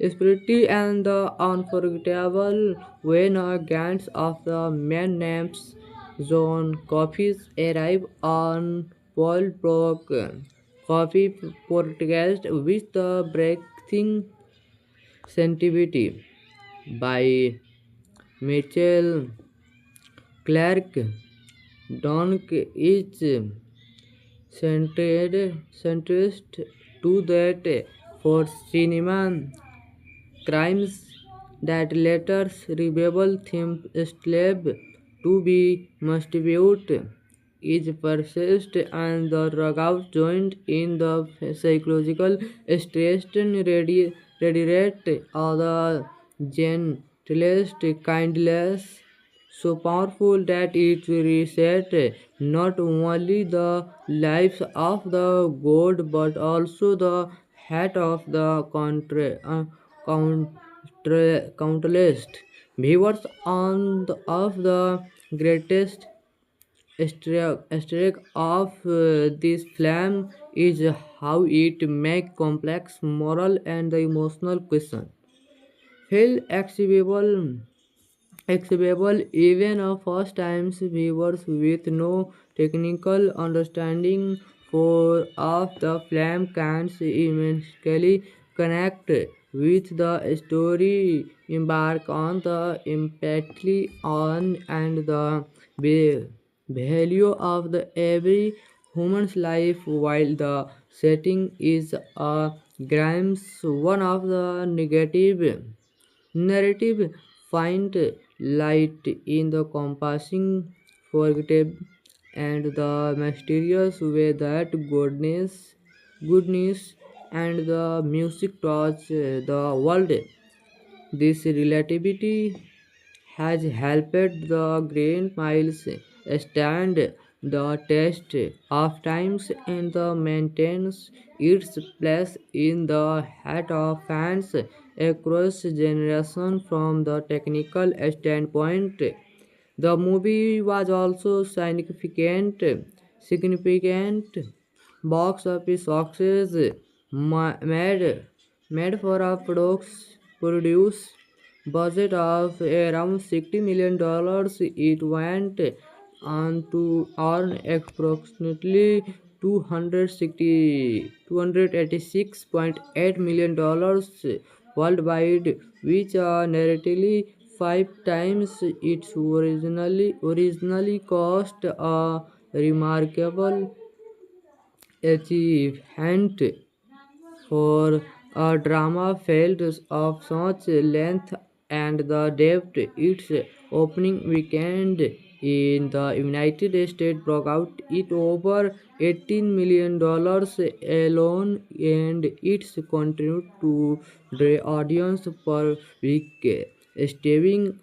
spirited and unforgettable when a gang of the men named John Coffees arrive on Paul Brook Coffee podcast with the breathing sensitivity by Mitchell Clark. Donk is centrist to that for cinema crimes that later revival themed slave to be distribute is persist and the rugout joined in the psychological stress radiate or the gentlest kindness so powerful that it reset not only the lives of the god but also the head of the countless viewers of the greatest streak of this film is how it make complex moral and the emotional question feel accessible even a first time viewers with no technical understanding for of the film can immensely connect with the story, embark on the empathy on and the value of the every human's life while the setting is a grimes one of the negative narrative find light in the compassing, forgetting, and the mysterious way that goodness, and the music touch the world. This relativity has helped the Green Miles stand the test of times and maintains its place in the heart of fans across generations from the technical standpoint. The movie was also significant box office success made for a produce budget of around $60 million. It went on to earn approximately 286.8 million dollars worldwide, which are nearly five times its originally cost. A remarkable achievement for a drama felt of such length and the depth, its opening weekend in the United States broke out it over $18 million alone, and it's continued to draw audience per week, staying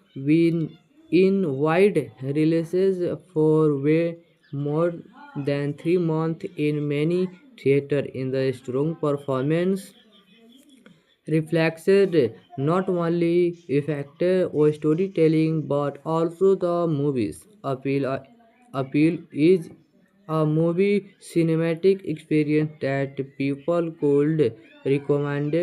in wide releases for way more than 3 months in many theaters in the strong performance reflected not only effective or storytelling but also the movie's appeal is a movie cinematic experience that people could recommend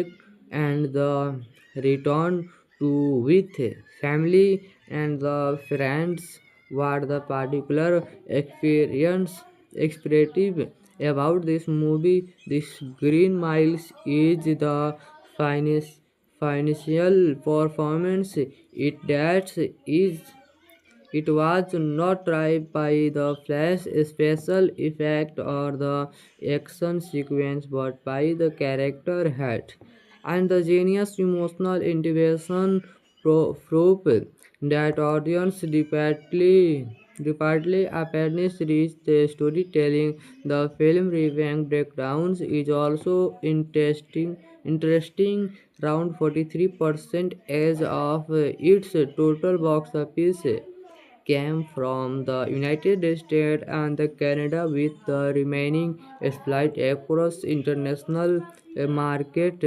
and the return to with family and the friends what the particular experience expressive about this movie. This Green Miles is the finest financial performance it was not driven by the flash special effect or the action sequence but by the character heart and the genius emotional integration proof that audience repeatedly apparently reach the storytelling. The film review breakdowns is also interesting around 43% as of its total box office came from the United States and the Canada, with the remaining split across international market.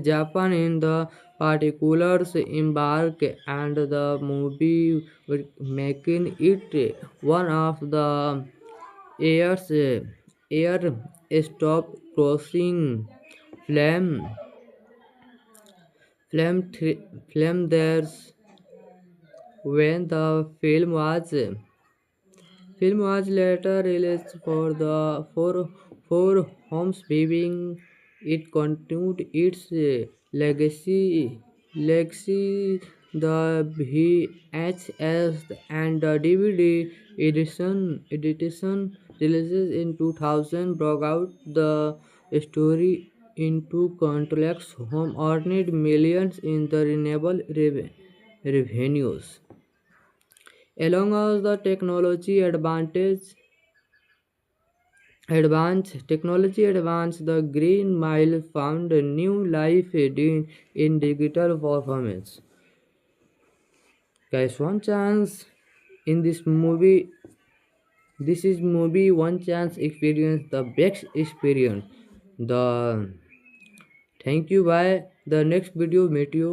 Japan in the particulars embark and the movie making it one of the year's air stop crossing flame flame flame there's when the film was later released for homes viewing. It continued its legacy. The VHS and the DVD edition releases in 2000 brought out the story into complex home, earned millions in the renewable revenues. Along with the technology advance, the Green Mile found a new life in digital performance. Guys, one chance in this movie. This is movie one chance experience, the best experience. The thank you. Bye. The next video meet you.